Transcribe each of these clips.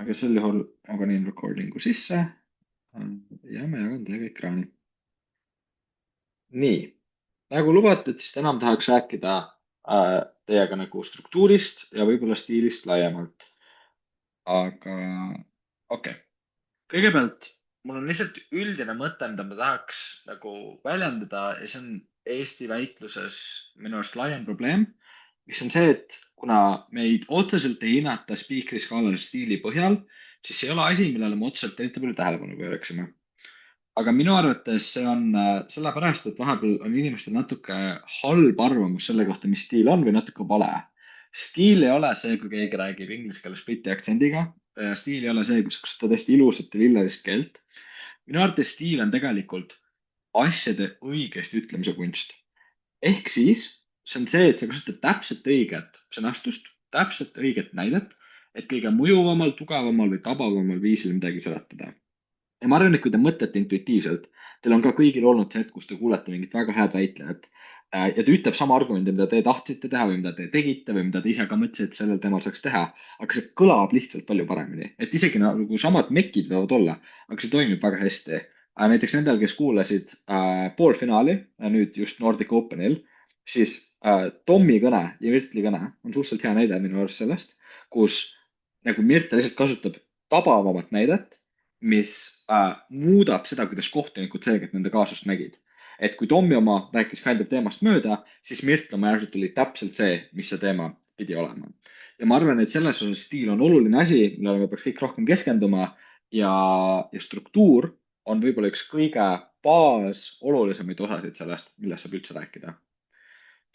aga sel juhul ma panin recording'u sisse ja ma jagan teiega ekraani. Nii, nagu lubatud, siis täna ma tahaks rääkida teiega nagu struktuurist ja võib-olla stiilist laiemalt. Aga okei, kõigepealt mul on lihtsalt üldine mõte, mida ma tahaks nagu väljendada ja see on Eesti väitluses minu arust laiem probleem, mis on see, et kuna meid otseselt ei hinnata spiikri skaalal stiili põhjal, siis see ei ole asi, millele me otseselt eriti palju tähelepanu pööraksime. Aga minu arvates see on sellepärast, et vahepeal on inimestel natuke halb arvamus selle kohta, mis stiil on või natuke vale. Stiil ei ole see, kui keegi räägib inglise keeles briti aktsendiga. Stiil ei ole see, kus kasutad hästi ilusat ja lillelist keelt. Minu arvates stiil on tegelikult asjade õigesti ütlemise kunst. Ehk siis see on see, et sa kasutad täpselt õiget sõnastust, täpselt õiget näidet, et kõige mõjuvamal, tugevamal või tabavamal viisil midagi seletada. Ja ma arvan, et kui te mõtlete intuitiivselt, teil on ka kõigil olnud see hetk, kus te kuulete mingit väga head väitlejat ja ta ütleb sama argumendi, mida te tahtsite teha või mida te tegite või mida te ise ka mõtlesite, et sellel teemal saaks teha. Aga see kõlab lihtsalt palju paremini, et isegi nagu samad mekid võivad olla, aga see toimib väga hästi. Näiteks nendel, kes kuulasid poolfinaali nüüd just Nordic Openil, siis Tommi kõne ja Mirtli kõne on suhteliselt hea näide minu arust sellest, kus nagu Mirta lihtsalt kasutab tabavamat näidet, mis muudab seda, kuidas kohtunikud selgelt nende kaasust nägid. Et kui Tommi oma rääkis kind of teemast mööda, siis Mirt oma järsult oli täpselt see, mis see teema pidi olema. Ja ma arvan, et selles osas stiil on oluline asi, millele me peaks kõik rohkem keskenduma ja struktuur on võib-olla üks kõige olulisemaid osasid sellest, millest saab üldse rääkida.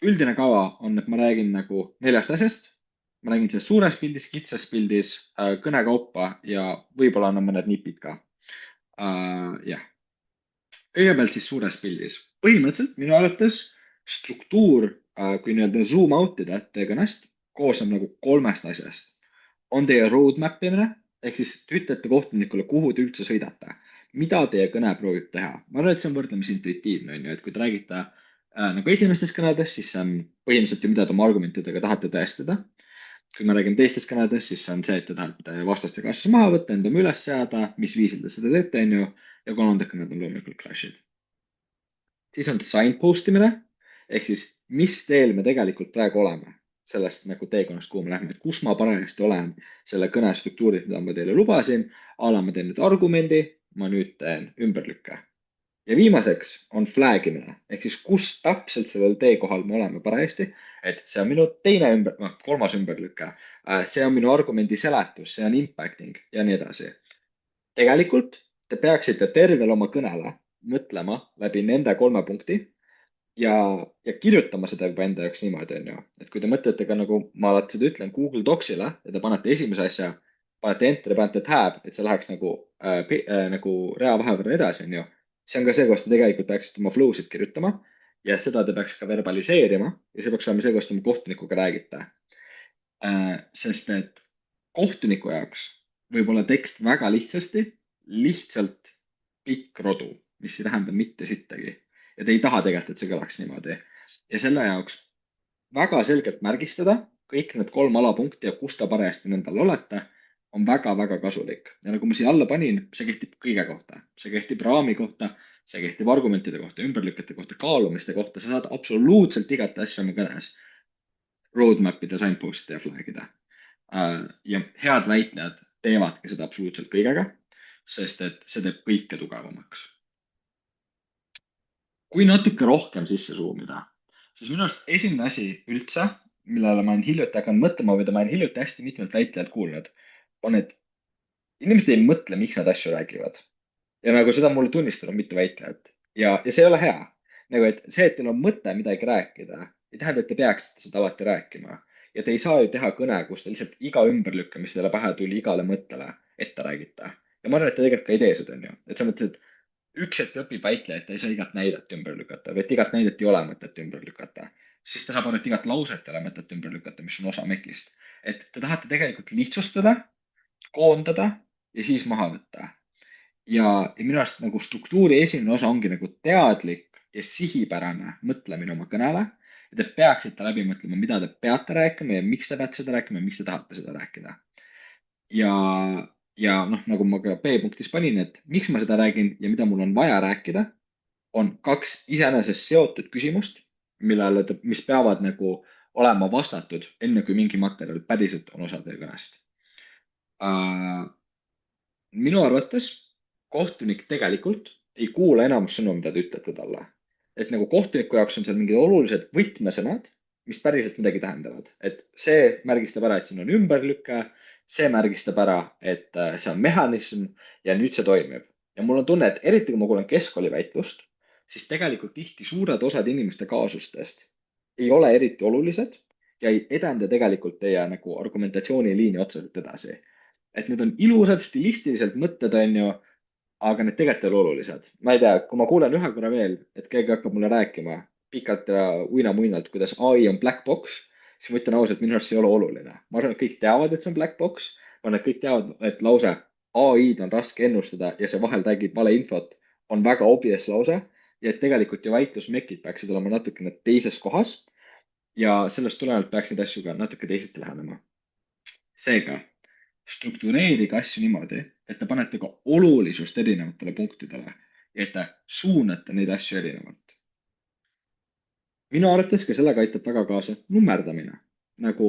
Üldine kava on, et ma räägin nagu 4 asjast. Ma räägin sellest suures pildis, kitsas pildis, kõnekaupa ja võib-olla annan mõned nipid ka. Jah, kõigepealt siis suures pildis. Põhimõtteliselt minu arvates struktuur, kui nii-öelda zoom out ida teie kõnest, koosneb nagu 3 asjast. On teie roadmap imine, ehk siis te ütlete kohtunikule, kuhu te üldse sõidate, mida teie kõne proovib teha. Ma arvan, et see on võrdlemisi intuitiivne, on ju, et kui te räägite nagu esimestes kõnedes, siis see on põhimõtteliselt ju, mida te oma argumentidega tahate tõestada. Kui me räägime teistest kõnedes, siis see on see, et te tahate vastaste kaasuse maha võtta, enda üles seada, mis viisil te seda teete, on ju, ja kolmandad kõned on loomulikult clash'id. Siis on signpost imine, ehk siis mis teel me tegelikult praegu oleme sellest nagu teekonnast, kuhu me lähme, et kus ma parajasti olen selle kõne struktuuris, mida ma teile lubasin. Ma teen nüüd argumendi, ma nüüd teen ümberlükke. Ja viimaseks on flag imine, ehk siis kus täpselt sellel teekohal me oleme parajasti, et see on minu kolmas ümberlüke. See on minu argumendi seletus, see on impacting ja nii edasi. Tegelikult te peaksite tervel oma kõnele mõtlema läbi nende 3 punkti ja kirjutama seda juba enda jaoks niimoodi, on ju. Et kui te mõtlete ka nagu ma alati seda ütlen Google Docsile ja te panete esimese asja, panete enter ja panete tab, et see läheks nagu rea vahe võrra edasi, on ju. See on ka see, kus te tegelikult peaksite oma flow'sid kirjutama ja seda te peaks ka verbaliseerima ja see peaks olema see, kus te oma kohtunikuga räägite. Sest et kohtuniku jaoks võib olla tekst väga lihtsalt pikk rodu, mis ei tähenda mitte sittagi. Ja te ei taha tegelikult, et see kõlaks niimoodi. Ja selle jaoks väga selgelt märgistada kõik need 3 alapunkti ja kus te parajasti nendel olete, on väga-väga kasulik. Ja nagu ma siia alla panin, see kehtib kõige kohta. See kehtib raami kohta, see kehtib argumentide kohta, ümberlükete kohta, kaalumiste kohta. Sa saad absoluutselt igat asja oma kõnes. Roadmap'ida, signpost'ida ja flag'ida. Ja head väitlejad teevadki seda absoluutselt kõigega, sest et see teeb kõike tugevamaks. Kui natuke rohkem sisse suumida, siis minu arust esimene asi üldse, millele ma olen hiljuti hakanud mõtlema või ma olen hiljuti hästi mitmelt väitlejalt kuulnud, on, et inimesed ei mõtle, miks nad asju räägivad. Ja nagu seda mulle tunnistada on mitu väitlejat. Ja see ei ole hea. Nagu, et see, et teil on mõte midagi rääkida, ei tähenda, et te peaksite seda alati rääkima. Ja te ei saa ju teha kõne, kus te lihtsalt iga ümberlükke, mis teile pähe tuli, igale mõttele ette räägite. Ja ma arvan, et te tegelikult ka ei tee seda, on ju. Et sa mõtled, et üks hetk õpib väitleja, et ta ei saa igat näidet ümber lükata või et igat näidet ei ole mõtet ümber lükata. Siis ta saab aru, et igat lauset ei ole mõtet ümber lükata, mis on osa mekist. Et te tahate tegelikult lihtsustada, koondada ja siis maha võtta. Ja minu arust nagu struktuuri esimene osa ongi nagu teadlik ja sihipärane mõtlemine oma kõnele. Ja te peaksite läbi mõtlema, mida te peate rääkima ja miks te peate seda rääkima ja miks te tahate seda rääkida. Ja ja noh, nagu ma ka B-punktis panin, et miks ma seda räägin ja mida mul on vaja rääkida, on kaks iseenesest seotud küsimust, mis peavad nagu olema vastatud, enne kui mingi materjal päriselt on osa teie kõnest. Minu arvates kohtunik tegelikult ei kuula enamus sõnu, mida te ütlete talle. Et nagu kohtuniku jaoks on seal mingid olulised võtmesõnad, mis päriselt midagi tähendavad. Et see märgistab ära, et siin on ümberlüke, see märgistab ära, et see on mehhanism ja nüüd see toimib. Ja mul on tunne, et eriti kui ma kuulen keskkooli väitlust, siis tegelikult tihti suured osad inimeste kaasustest ei ole eriti olulised ja ei edenda tegelikult teie nagu argumentatsiooniliini otseselt edasi. Et need on ilusad stilistiliselt mõtted, onju, aga need tegelikult ei ole olulised. Ma ei tea, kui ma kuulen ühe korra veel, et keegi hakkab mulle rääkima pikalt ja uinamuinalt, kuidas ai on black box, siis ma ütlen ausalt, minu arust see ei ole oluline. Ma arvan, et kõik teavad, et see on black box. Ma arvan, et kõik teavad, et lause ai-d on raske ennustada ja see vahel räägib valeinfot, on väga obvious lause ja et tegelikult ju väitlusmekid peaksid olema natukene teises kohas ja sellest tulenevalt peaks neid asju ka natuke teisiti lähenema. Seega struktureerige asju niimoodi, et te panete ka olulisust erinevatele punktidele ja et te suunate neid asju erinevalt. Minu arvates ka sellega aitab väga kaasa nummerdamine. Nagu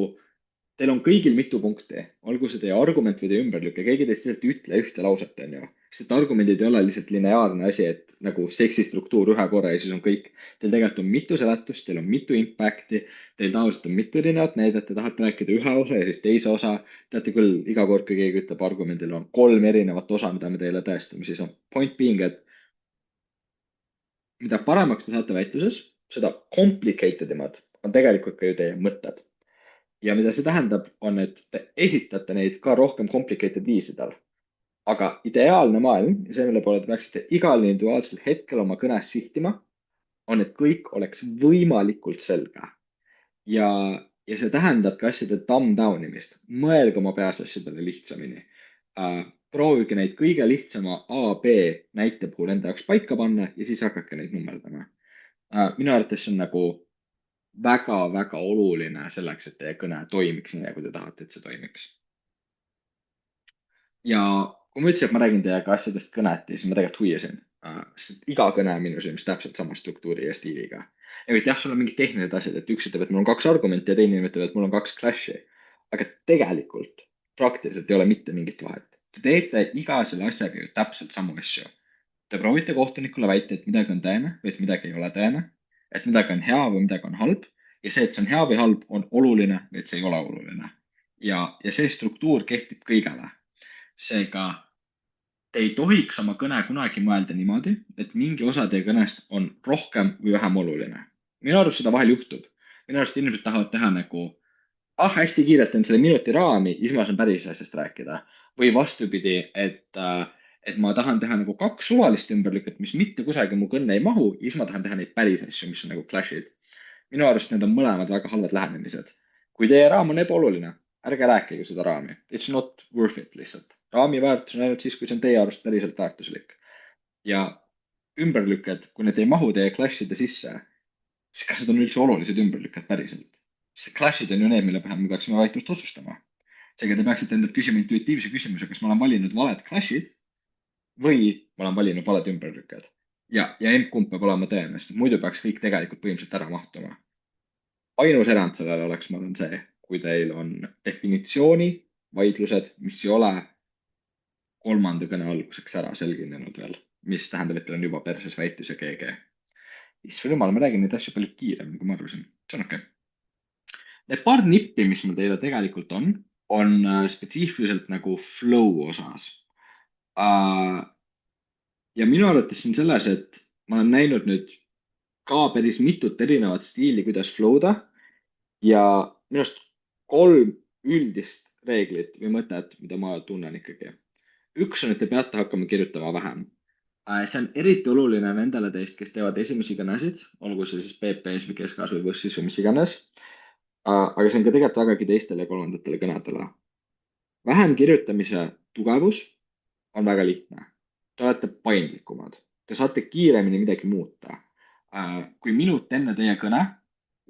teil on kõigil mitu punkti, olgu see teie argument või teie ümberlüke, keegi teist lihtsalt ei ütle ühte lauset, onju. Sest argumendid ei ole lihtsalt lineaarne asi, et nagu seksi struktuur ühe korra ja siis on kõik. Teil tegelikult on mitu seletust, teil on mitu impact'i, teil tavaliselt on mitu erinevat näidet, te tahate rääkida ühe osa ja siis teise osa. Teate küll, iga kord, kui keegi ütleb argumendil on 3 erinevat osa, mida me teile tõestame, siis on point being, et mida paremaks te saate väitluses, seda complicated imad on tegelikult ka ju teie mõtted. Ja mida see tähendab, on, et te esitate neid ka rohkem complicated viisidel. Aga ideaalne maailm ja see, mille poole te peaksite igal individuaalsel hetkel oma kõnes sihtima, on, et kõik oleks võimalikult selge. Ja, ja see tähendabki asjade dumb down imist. Mõelge oma peas asjadele lihtsamini. Proovige neid kõige lihtsama A, B näite puhul enda jaoks paika panna ja siis hakake neid nummerdama. Minu arvates see on nagu väga-väga oluline selleks, et teie kõne toimiks nii, nagu te tahate, et see toimiks. Ja kui ma ütlesin, et ma räägin teiega asjadest kõneti, siis ma tegelikult huvisin. Sest iga kõne on minu silmis täpselt sama struktuuri ja stiiliga. Ja jah, sul on mingid tehnilised asjad, et üks ütleb, et mul on 2 argumenti ja teine ütleb, et mul on 2 clash'i. Aga tegelikult praktiliselt ei ole mitte mingit vahet. Te teete iga selle asjaga ju täpselt samu asju. Te proovite kohtunikule väita, et midagi on tõene või et midagi ei ole tõene, et midagi on hea või midagi on halb ja see, et see on hea või halb, on oluline või et see ei ole oluline. Ja see struktuur kehtib kõigele. Seega te ei tohiks oma kõne kunagi mõelda niimoodi, et mingi osa teie kõnest on rohkem või vähem oluline. Minu arust seda vahel juhtub. Minu arust inimesed tahavad teha nagu, hästi kiirelt teen selle minuti raami ja siis ma saan päris asjast rääkida. Või vastupidi, et ma tahan teha nagu 2 suvalist ümberlüket, mis mitte kusagil mu kõnne ei mahu ja siis ma tahan teha neid päris asju, mis on nagu clash'id. Minu arust need on mõlemad väga halvad lähenemised. Kui teie raam on ebaoluline, ärge rääkige seda raami. It's not worth it lihtsalt. Raami väärtus on ainult siis, kui see on teie arust päriselt väärtuslik. Ja ümberlükked, kui need ei mahu teie clash'ide sisse, siis kas need on üldse olulised ümberlükked päriselt? Sest clash'id on ju need, mille põhjal me peaksime väitlust otsustama. Seega te peaksite endalt küsima intuitiivse küsimuse, kas ma olen valinud valed clash'id või ma olen valinud valed ümberlükked. Ja emb-kumb peab olema tõene, sest muidu peaks kõik tegelikult põhimõtteliselt ära mahtuma. Ainus erand sellele oleks, ma arvan, see, kui teil on definitsiooni vaidlused, mis ei ole 3. kõne alguseks ära selginenud veel, mis tähendab, et teil on juba perses väitlus ja GG. Issand jumal, ma räägin neid asju palju kiiremini, kui ma arvasin. See on okei. Need paar nippi, mis mul teile tegelikult on spetsiifiliselt nagu flow osas. Ja minu arvates on selles, et ma olen näinud nüüd ka päris mitut erinevat stiili, kuidas flow'da ja minu arust 3 üldist reeglit või mõtet, mida ma tunnen ikkagi. Üks on, et te peate hakkama kirjutama vähem. See on eriti oluline nendele teist, kes teevad esimesi kõnesid, olgu see siis PP-s või keskkas või bussis või mis iganes. Aga see on ka tegelikult vägagi teistele ja 3. kõnedele. Vähem kirjutamise tugevus on väga lihtne. Te olete paindlikumad. Te saate kiiremini midagi muuta. Kui minut enne teie kõne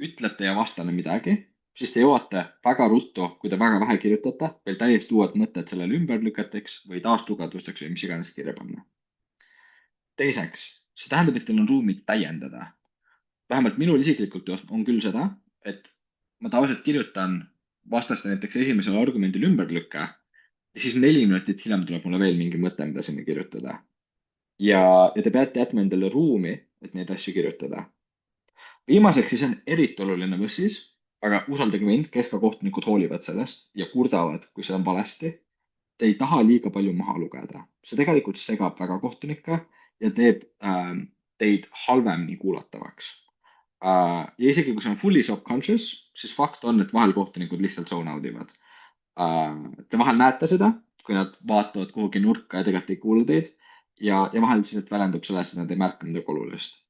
ütleb teie vastane midagi siis te jõuate väga ruttu, kui te väga vähe kirjutate, veel täiesti uued mõtted sellele ümberlükateks või taastugevdusteks või mis iganes kirja panna. Teiseks, see tähendab, et teil on ruumi täiendada. Vähemalt minul isiklikult on küll seda, et ma tavaliselt kirjutan vastaste näiteks esimesele argumendile ümberlükka ja siis 4 minutit hiljem tuleb mulle veel mingi mõte, mida sinna kirjutada. Ja te peate jätma endale ruumi, et neid asju kirjutada. Viimaseks siis on eriti oluline võssis, aga usaldage mind, keskkohtunikud hoolivad sellest ja kurdavad, kui see on valesti. Te ei taha liiga palju maha lugeda. See tegelikult segab väga kohtunikke ja teeb teid halvemini kuulatavaks. Ja isegi kui see on fully subconscious, siis fakt on, et vahel kohtunikud lihtsalt zone out ivad. Te vahel näete seda, kui nad vaatavad kuhugi nurka ja tegelikult ei kuulu teid ja vahel siis need väljendub selles, et nad ei märka midagi olulist.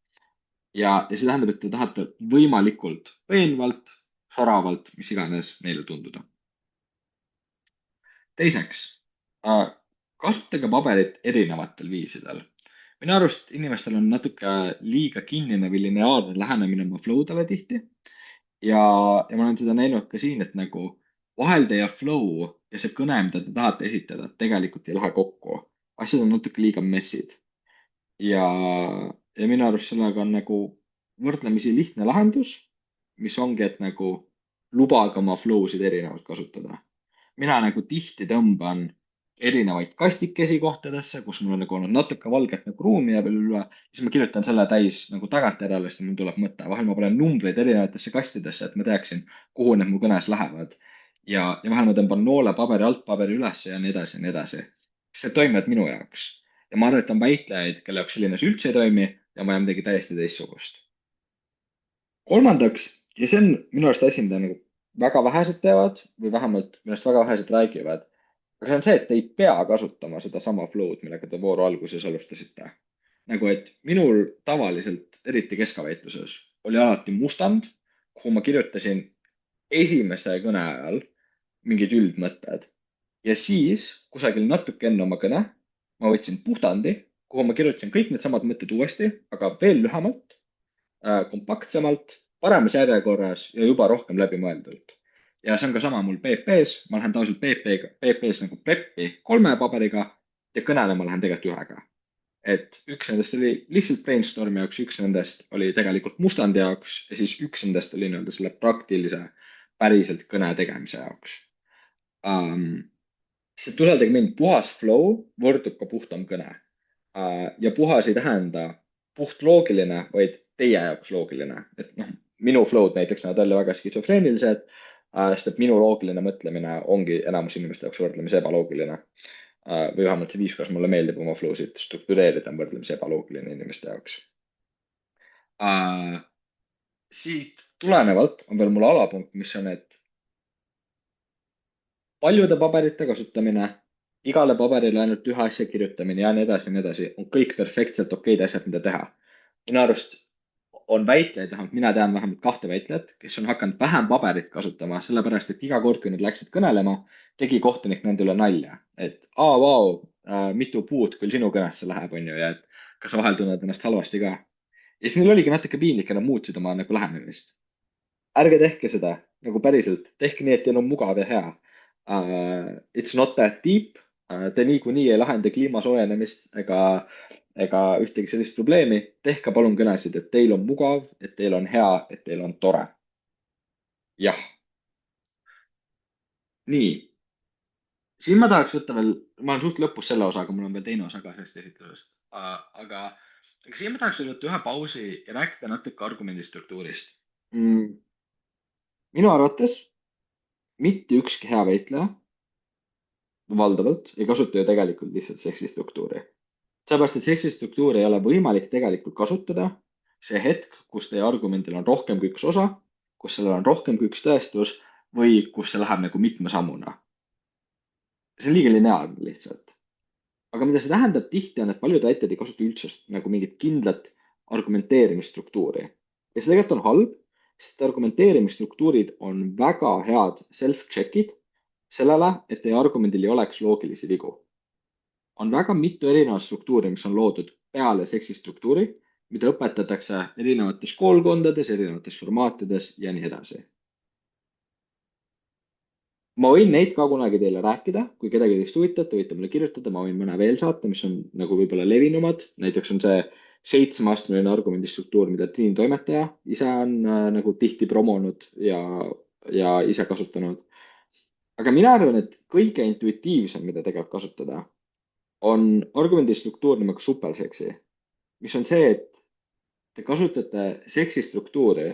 Ja see tähendab, et te tahate võimalikult veenvalt, soravalt, mis iganes neile tunduda. Teiseks, kasutage paberit erinevatel viisidel. Minu arust inimestel on natuke liiga kinnine või lineaarne lähenemine oma flow dele tihti. Ja ma olen seda näinud ka siin, et nagu vahel teie flow ja see kõne, mida te tahate esitada, tegelikult ei lähe kokku. Asjad on natuke liiga messid. Ja minu arust sellega on nagu võrdlemisi lihtne lahendus, mis ongi, et nagu lubage oma flow sid erinevalt kasutada. Mina nagu tihti tõmban erinevaid kastikesi kohtadesse, kus mul on nagu olnud natuke valget nagu ruumi ja veel üle, siis ma kirjutan selle täis nagu tagantjärele, siis mul tuleb mõte. Vahel ma panen numbreid erinevatesse kastidesse, et ma teaksin, kuhu need mu kõnes lähevad. Ja vahel ma tõmban noole paberi alt paberi üles ja nii edasi ja nii edasi. See toimivad minu jaoks. Ja ma arvan, et on väitlejaid, kelle jaoks selline see üldse ei toimi ja ma jään midagi täiesti teistsugust. Kolmandaks, ja see on minu arust asi, mida nagu väga vähesed teevad või vähemalt millest väga vähesed räägivad. Aga see on see, et te ei pea kasutama sedasama flow'd, millega te vooru alguses alustasite. Nagu, et minul tavaliselt, eriti keskaväitluses, oli alati mustand, kuhu ma kirjutasin esimese kõne ajal mingid üldmõtted. Ja siis kusagil natuke enne oma kõne ma võtsin puhtandi, kuhu ma kirjutasin kõik needsamad mõtted uuesti, aga veel lühemalt, kompaktsemalt, paremas järjekorras ja juba rohkem läbimõeldult. Ja see on ka sama mul PP-s, ma lähen tavaliselt PP-s nagu prep'i 3 paberiga ja kõnele ma lähen tegelikult 1-ga. Et üks nendest oli lihtsalt brainstormi jaoks, üks nendest oli tegelikult mustandi jaoks ja siis üks nendest oli nii-öelda selle praktilise päriselt kõne tegemise jaoks. Sest usaldage mind, puhas flow võrdub ka puhtam kõne. Ja puhas ei tähenda puht loogiline, vaid teie jaoks loogiline. Et noh, minu flow'd näiteks näevad välja väga skisofreenilised, sest et minu loogiline mõtlemine ongi enamus inimeste jaoks võrdlemisi ebaloogiline. Või vähemalt see viis, kuidas mulle meeldib oma flow'sid struktureerida, on võrdlemisi ebaloogiline inimeste jaoks. Siit tulenevalt on veel mul alapunkt, mis on, et paljude paberite kasutamine, igale paberile ainult ühe asja kirjutamine ja nii edasi, on kõik perfektselt okeid asjad, mida teha. Minu arust on väitlejaid, mina tean vähemalt 2 väitlejat, kes on hakanud vähem paberit kasutama, sellepärast et iga kord, kui nad läksid kõnelema, tegi kohtunik nende üle nalja. Et vau, mitu puud küll sinu kõnesse läheb, on ju, ja et kas sa vahel tunned ennast halvasti ka. Ja siis neil oligi natuke piinlik ja nad muutsid oma nagu lähenemist. Ärge tehke seda nagu päriselt, tehke nii, et teil on mugav ja hea. It's not that deep. Te niikuinii ei lahenda kliima soojenemist ega ühtegi sellist probleemi. Tehke palun kõnesid, et teil on mugav, et teil on hea, et teil on tore. Jah. Nii. Siin ma tahaks võtta veel, ma olen suht lõpus selle osaga, mul on veel teine osa ka sellest esitlusest. Aga siin ma tahaks veel võtta ühe pausi ja rääkida natuke argumendi struktuurist. Minu arvates mitte ükski hea väitleja valdavalt ei kasuta ju tegelikult lihtsalt seksistruktuuri. Sellepärast, et seksistruktuuri ei ole võimalik tegelikult kasutada see hetk, kus teie argumendil on rohkem kui üks osa, kus sellel on rohkem kui üks tõestus või kus see läheb nagu mitme sammuna. See on liiga lineaarne lihtsalt. Aga mida see tähendab tihti on, et paljud väited ei kasuta üldse nagu mingit kindlat argumenteerimisstruktuuri. Ja see tegelikult on halb, sest argumenteerimisstruktuurid on väga head self-check'id sellele, et teie argumendil ei oleks loogilisi vigu. On väga mitu erinevat struktuuri, mis on loodud peale seksistruktuuri, mida õpetatakse erinevates koolkondades, erinevates formaatides ja nii edasi. ma võin neid ka kunagi teile rääkida, kui kedagi teist huvitab, te võite mulle kirjutada, ma võin mõne veel saata, mis on nagu võib-olla levinumad. Näiteks on see 7-astmeline argumendistruktuur, mida tiimtoimetaja ise on nagu tihti promonud ja ise kasutanud. aga mina arvan, et kõige intuitiivsem, mida tegelikult kasutada, on argumendistruktuur nimega superseksi, mis on see, et te kasutate seksi struktuuri,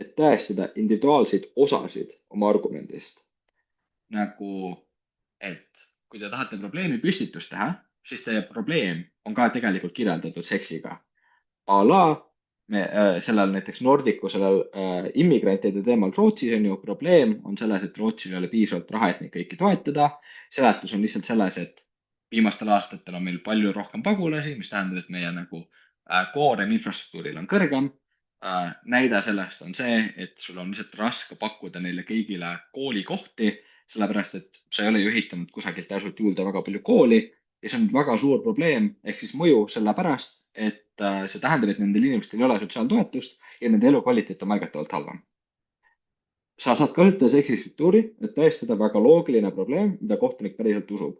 et tõestada individuaalseid osasid oma argumendist. nagu, et kui te tahate probleemi püstitust teha, siis teie probleem on ka tegelikult kirjeldatud seksiga. A la sellel näiteks Nordicu, sellel immigrantide teemal Rootsis on ju probleem on selles, et Rootsil ei ole piisavalt raha, et neid kõiki toetada. Seletus on lihtsalt selles, et viimastel aastatel on meil palju rohkem pagulasi, mis tähendab, et meie nagu koorem infrastruktuuril on kõrgem. näide sellest on see, et sul on lihtsalt raske pakkuda neile kõigile koolikohti, sellepärast et sa ei ole ju ehitanud kusagilt järsult juurde väga palju kooli ja see on väga suur probleem ehk siis mõju sellepärast, et see tähendab, et nendel inimestel ei ole sotsiaaltoetust ja nende elukvaliteet on märgatavalt halvem. sa saad kasutada seksi struktuuri, et tõestada väga loogiline probleem, mida kohtunik päriselt usub.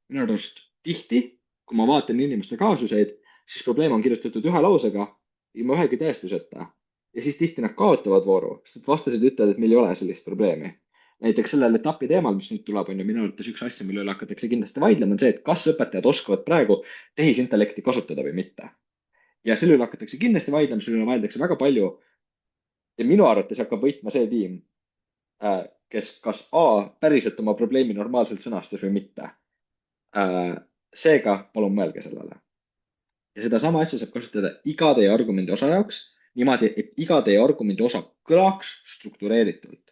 minu arust tihti, kui ma vaatan inimeste kaasuseid, siis probleem on kirjutatud ühe lausega ilma ühegi tõestuseta. ja siis tihti nad kaotavad vooru, sest vastased ütlevad, et meil ei ole sellist probleemi. näiteks sellel etapi teemal, mis nüüd tuleb, on ju minu arvates üks asja, mille üle hakatakse kindlasti vaidlema, on see, et kas õpetajad oskavad praegu tehisintellekti kasutada või mitte. ja selle üle hakatakse kindlasti vaidlema, selle üle vaieldakse väga palju. ja minu arvates hakkab võitma see tiim, kes kas A päriselt oma probleemi normaalselt sõnastas või mitte. seega palun mõelge sellele. ja sedasama asja saab kasutada iga teie argumendi osa jaoks niimoodi, et iga teie argumendi osa kõlaks struktureeritult.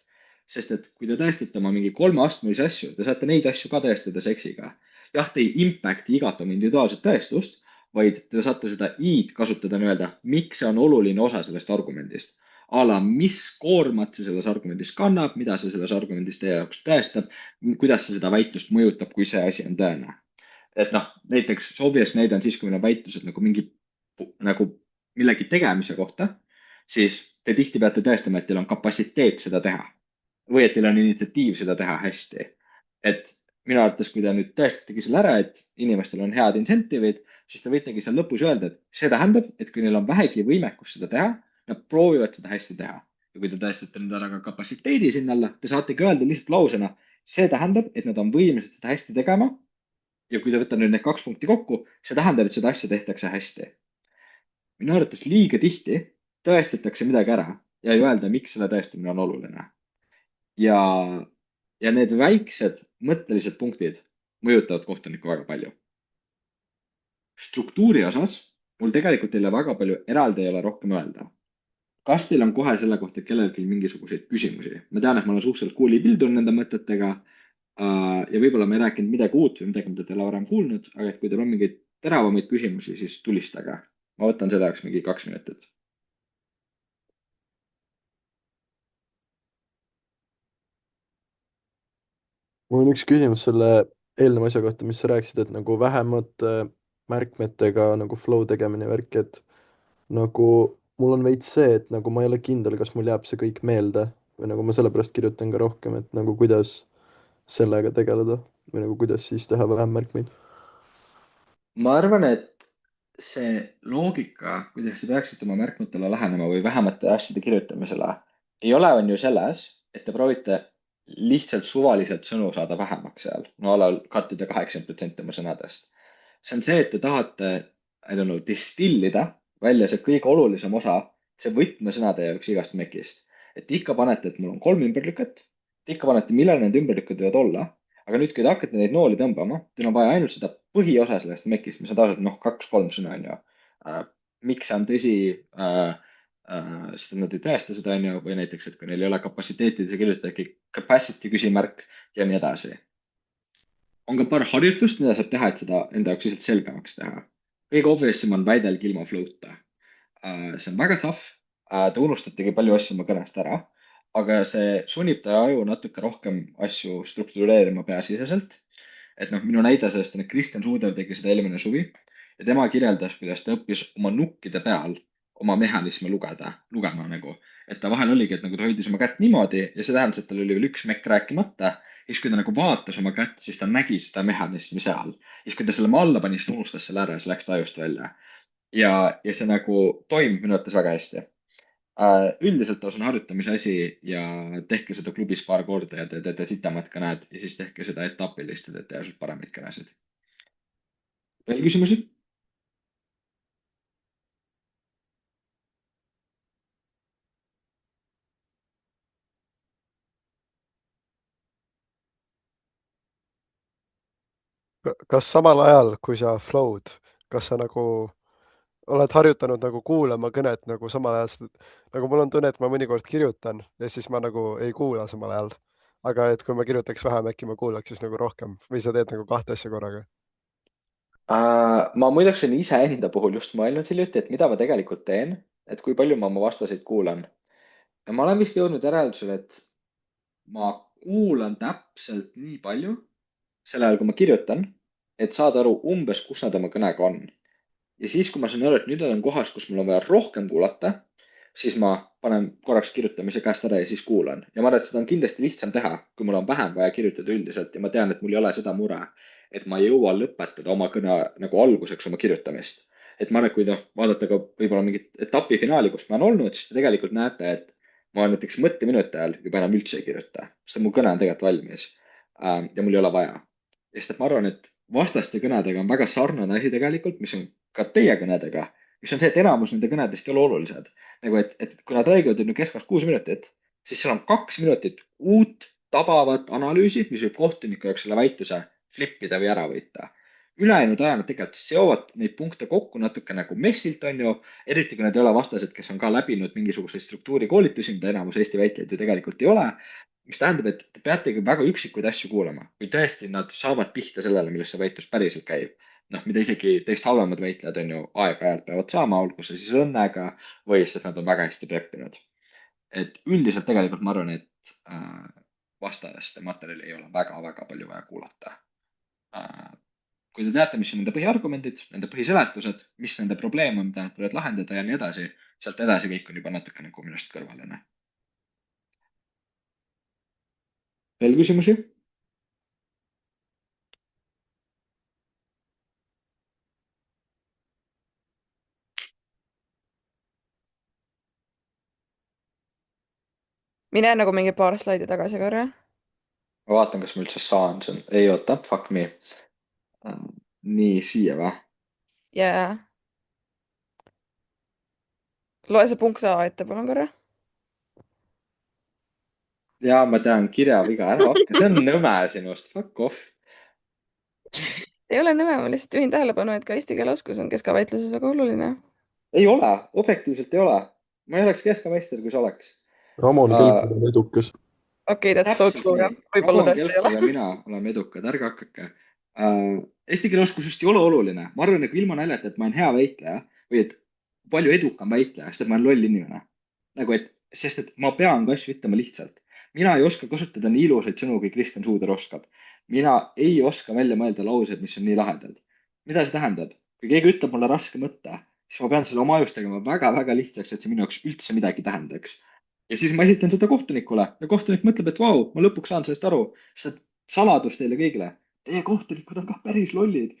sest et kui te tõestate oma mingi 3-astmelisi asju, te saate neid asju ka tõestada seksiga. jah, te ei impact'i igat oma individuaalset tõestust, vaid te saate seda i-d kasutada nii-öelda, miks see on oluline osa sellest argumendist. A la, mis koormat see selles argumendis kannab, mida see selles argumendis teie jaoks tõestab, kuidas see seda väitlust mõjutab, kui see asi on tõene. et noh, näiteks obvious näide on siis, kui meil on väitlused nagu mingi nagu millegi tegemise kohta, siis te tihti peate tõestama, et teil on kapatsiteet seda teha või et teil on initsiatiiv seda teha hästi. et minu arvates, kui te nüüd tõestategi selle ära, et inimestel on head insentiivid, siis te võitegi seal lõpus öelda, et see tähendab, et kui neil on vähegi võimekust seda teha, nad proovivad seda hästi teha. ja kui te tõestate nüüd ära ka kapatsiteedi sinna alla, te saategi öelda lihtsalt lausena, see tähendab, et nad on võimelised seda hästi tegema. ja kui te võtate nüüd need 2 punkti kokku, see tähendab, et seda asja tehtakse hästi. minu arvates liiga tihti tõestatakse midagi ära ja ei öelda, miks selle tõestamine on oluline. ja, ja need väiksed mõttelised punktid mõjutavad kohtunikku väga palju. struktuuri osas mul tegelikult teile väga palju eraldi ei ole rohkem öelda. kas teil on kohe selle kohta kellelgi mingisuguseid küsimusi? ma tean, et ma olen suhteliselt kuulipildunud nende mõtetega ja võib-olla ma ei rääkinud midagi uut või midagi, mida te ei ole varem kuulnud, aga et kui teil on mingeid teravamaid küsimusi, siis tulistage. ma võtan selle jaoks mingi 2 minutit. mul on üks küsimus selle eelneva asja kohta, mis sa rääkisid, et nagu vähemate märkmetega nagu flow tegemine ja värk, et nagu mul on veits see, et nagu ma ei ole kindel, kas mul jääb see kõik meelde või nagu ma sellepärast kirjutan ka rohkem, et nagu kuidas sellega tegeleda või nagu kuidas siis teha vähem märkmeid. ma arvan, et see loogika, kuidas te peaksite oma märkmetele lähenema või vähemate asjade kirjutamisele, ei ole on ju selles, et te proovite lihtsalt suvaliselt sõnu saada vähemaks seal. no alal kattida 80% oma sõnadest. see on see, et te tahate, I don't know, distillida välja see kõige olulisem osa, see võtmesõna teie jaoks igast mekist. et ikka panete, et mul on 3 ümberlüket, te ikka panete, millal need ümberlükked võivad olla. aga nüüd, kui te hakkate neid nooli tõmbama, teil on vaja ainult seda põhiosa sellest mekist, mis on tavaliselt noh, 2-3 sõna on ju. miks see on tõsi, sest nad ei tõesta seda on ju, või näiteks, et kui neil ei ole kapatsiteeti, siis kirjutage capacity küsimärk ja nii edasi. on ka paar harjutust, mida saab teha, et seda enda jaoks lihtsalt selgemaks teha. kõige obviousem on väidelgi ilma flow'ta. see on väga tough. Te unustategi palju asju oma kõnest ära, aga see sunnib teie aju natuke rohkem asju struktureerima peasiseselt. et noh, minu näide sellest on, et Kristjan Suudev tegi seda eelmine suvi ja tema kirjeldas, kuidas ta õppis oma nukkide peal oma mehhanisme lugema nagu. et ta vahel oligi, et nagu ta hoidis oma kätt niimoodi ja see tähendas, et tal oli veel üks mekk rääkimata. ja siis, kui ta nagu vaatas oma kätt, siis ta nägi seda mehhanismi seal. ja siis, kui ta selle maa alla pani, siis ta unustas selle ära ja see läks tajust välja. ja see nagu toimib minu arvates väga hästi. Üldiselt on harjutamise asi ja tehke seda klubis paar korda ja te teete sitemad kõned ja siis tehke seda etapiliselt ja teete järsult paremaid kõnesid. veel küsimusi? kas samal ajal, kui sa flow'd, kas sa nagu oled harjutanud nagu kuulama kõnet nagu samal ajal, nagu mul on tunne, et ma mõnikord kirjutan ja siis ma nagu ei kuula samal ajal. aga et kui ma kirjutaks vähem, äkki ma kuulaks siis nagu rohkem või sa teed nagu kahte asja korraga? Ma muideks olin iseenda puhul just mõelnud hiljuti, et mida ma tegelikult teen, et kui palju ma oma vastaseid kuulan. ja ma olen vist jõudnud järeldusele, et ma kuulan täpselt nii palju sel ajal, kui ma kirjutan, et saada aru umbes, kus nad oma kõnega on. ja siis, kui ma saan aru, et nüüd olen kohas, kus mul on vaja rohkem kuulata, siis ma panen korraks kirjutamise käest ära ja siis kuulan. ja ma arvan, et seda on kindlasti lihtsam teha, kui mul on vähem vaja kirjutada üldiselt ja ma tean, et mul ei ole seda mure, et ma ei jõua lõpetada oma kõne nagu alguseks oma kirjutamist. et ma arvan, et kui noh, vaadata ka võib-olla mingit etapi finaali, kus ma olen olnud, siis te tegelikult näete, et ma näiteks mõtteminute ajal juba enam üldse ei kirjuta, sest mu kõne on tegelikult valmis. Ja mul ei ole vaja. sest et ma arvan, et vastaste kõnedega on väga sarnane asi tegelikult, mis on ka teie kõnedega, mis on see, et enamus nende kõnedest ei ole olulised. nagu et kui nad räägivad nüüd keskmiselt 6 minutit, siis seal on 2 minutit uut tabavat analüüsi, mis võib kohtuniku jaoks selle väitluse flip ida või ära võita. ülejäänud aja nad tegelikult seovad neid punkte kokku natuke nagu messilt, on ju, eriti kui need ei ole vastased, kes on ka läbinud mingisuguseid struktuurikoolitusi, mida enamus Eesti väitlejaid ju tegelikult ei ole, mis tähendab, et te peategi väga üksikuid asju kuulama, kui tõesti nad saavad pihta sellele, millest see väitlus päriselt käib. noh, mida isegi teist halvemad väitlejad on ju aeg-ajalt peavad saama, olgu see siis õnnega või siis nad on väga hästi preppinud. et üldiselt tegelikult ma arvan, et vastaste materjali ei ole väga-väga palju vaja kuulata. kui te teate, mis on nende põhiargumendid, nende põhiseletused, mis nende probleem on, mida nad proovivad lahendada ja nii edasi, sealt edasi kõik on juba natuke nagu minust kõrvaline. veel küsimusi? mine nagu mingi paar slaidi tagasi korra. ma vaatan, kas ma üldse saan, see on, ei oota, fuck me. nii, siia või? ja loe see punkt A ette, palun korra. ja ma tean, kirjaviga, ära hakka, see on nõme sinust, fuck off. ei ole nõme, ma lihtsalt juhin tähelepanu, et ka eesti keele oskus on keskaväitluses väga oluline. ei ole, objektiivselt ei ole. ma ei oleks keskkonnameister, kui see oleks. Ramon Kelkil on edukas. okei, that's so true, jah. võib-olla tõesti ei ole. ja mina oleme edukad, ärge hakake. Eesti keele oskus just ei ole oluline. ma arvan, et ilma naljata, et ma olen hea väitleja või et palju edukam väitleja, sest et ma olen loll inimene. nagu et, sest et ma pean ka asju ütlema lihtsalt. mina ei oska kasutada nii ilusaid sõnu, kui Kristjan Suuder oskab. mina ei oska välja mõelda lauseid, mis on nii lahedad. mida see tähendab? kui keegi ütleb mulle raske mõtte, siis ma pean selle oma ajus tegema väga-väga lihtsaks, et see minu jaoks üldse midagi tähendaks. ja siis ma esitan seda kohtunikule ja kohtunik mõtleb, et vau, ma lõpuks saan sellest aru, sest et saladus teile kõigile. Teie kohtunikud on kah päris lollid.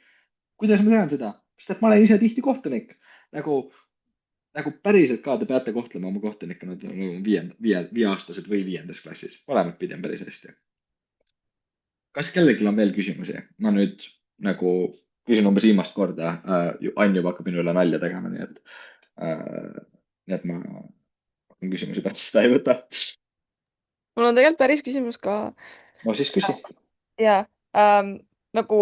kuidas ma tean seda? sest et ma olen ise tihti kohtunik. nagu päriselt ka te peate kohtlema oma kohtunikke, nad on viieaastased või 5. klassis. mõlemat pidi on päris hästi. kas kellelgi on veel küsimusi? ma nüüd nagu küsin umbes viimast korda. Ann juba hakkab minu üle nalja tegema, nii et ma küsimusi pärast seda ei võta. mul on tegelikult päris küsimus ka. no siis küsi. ja nagu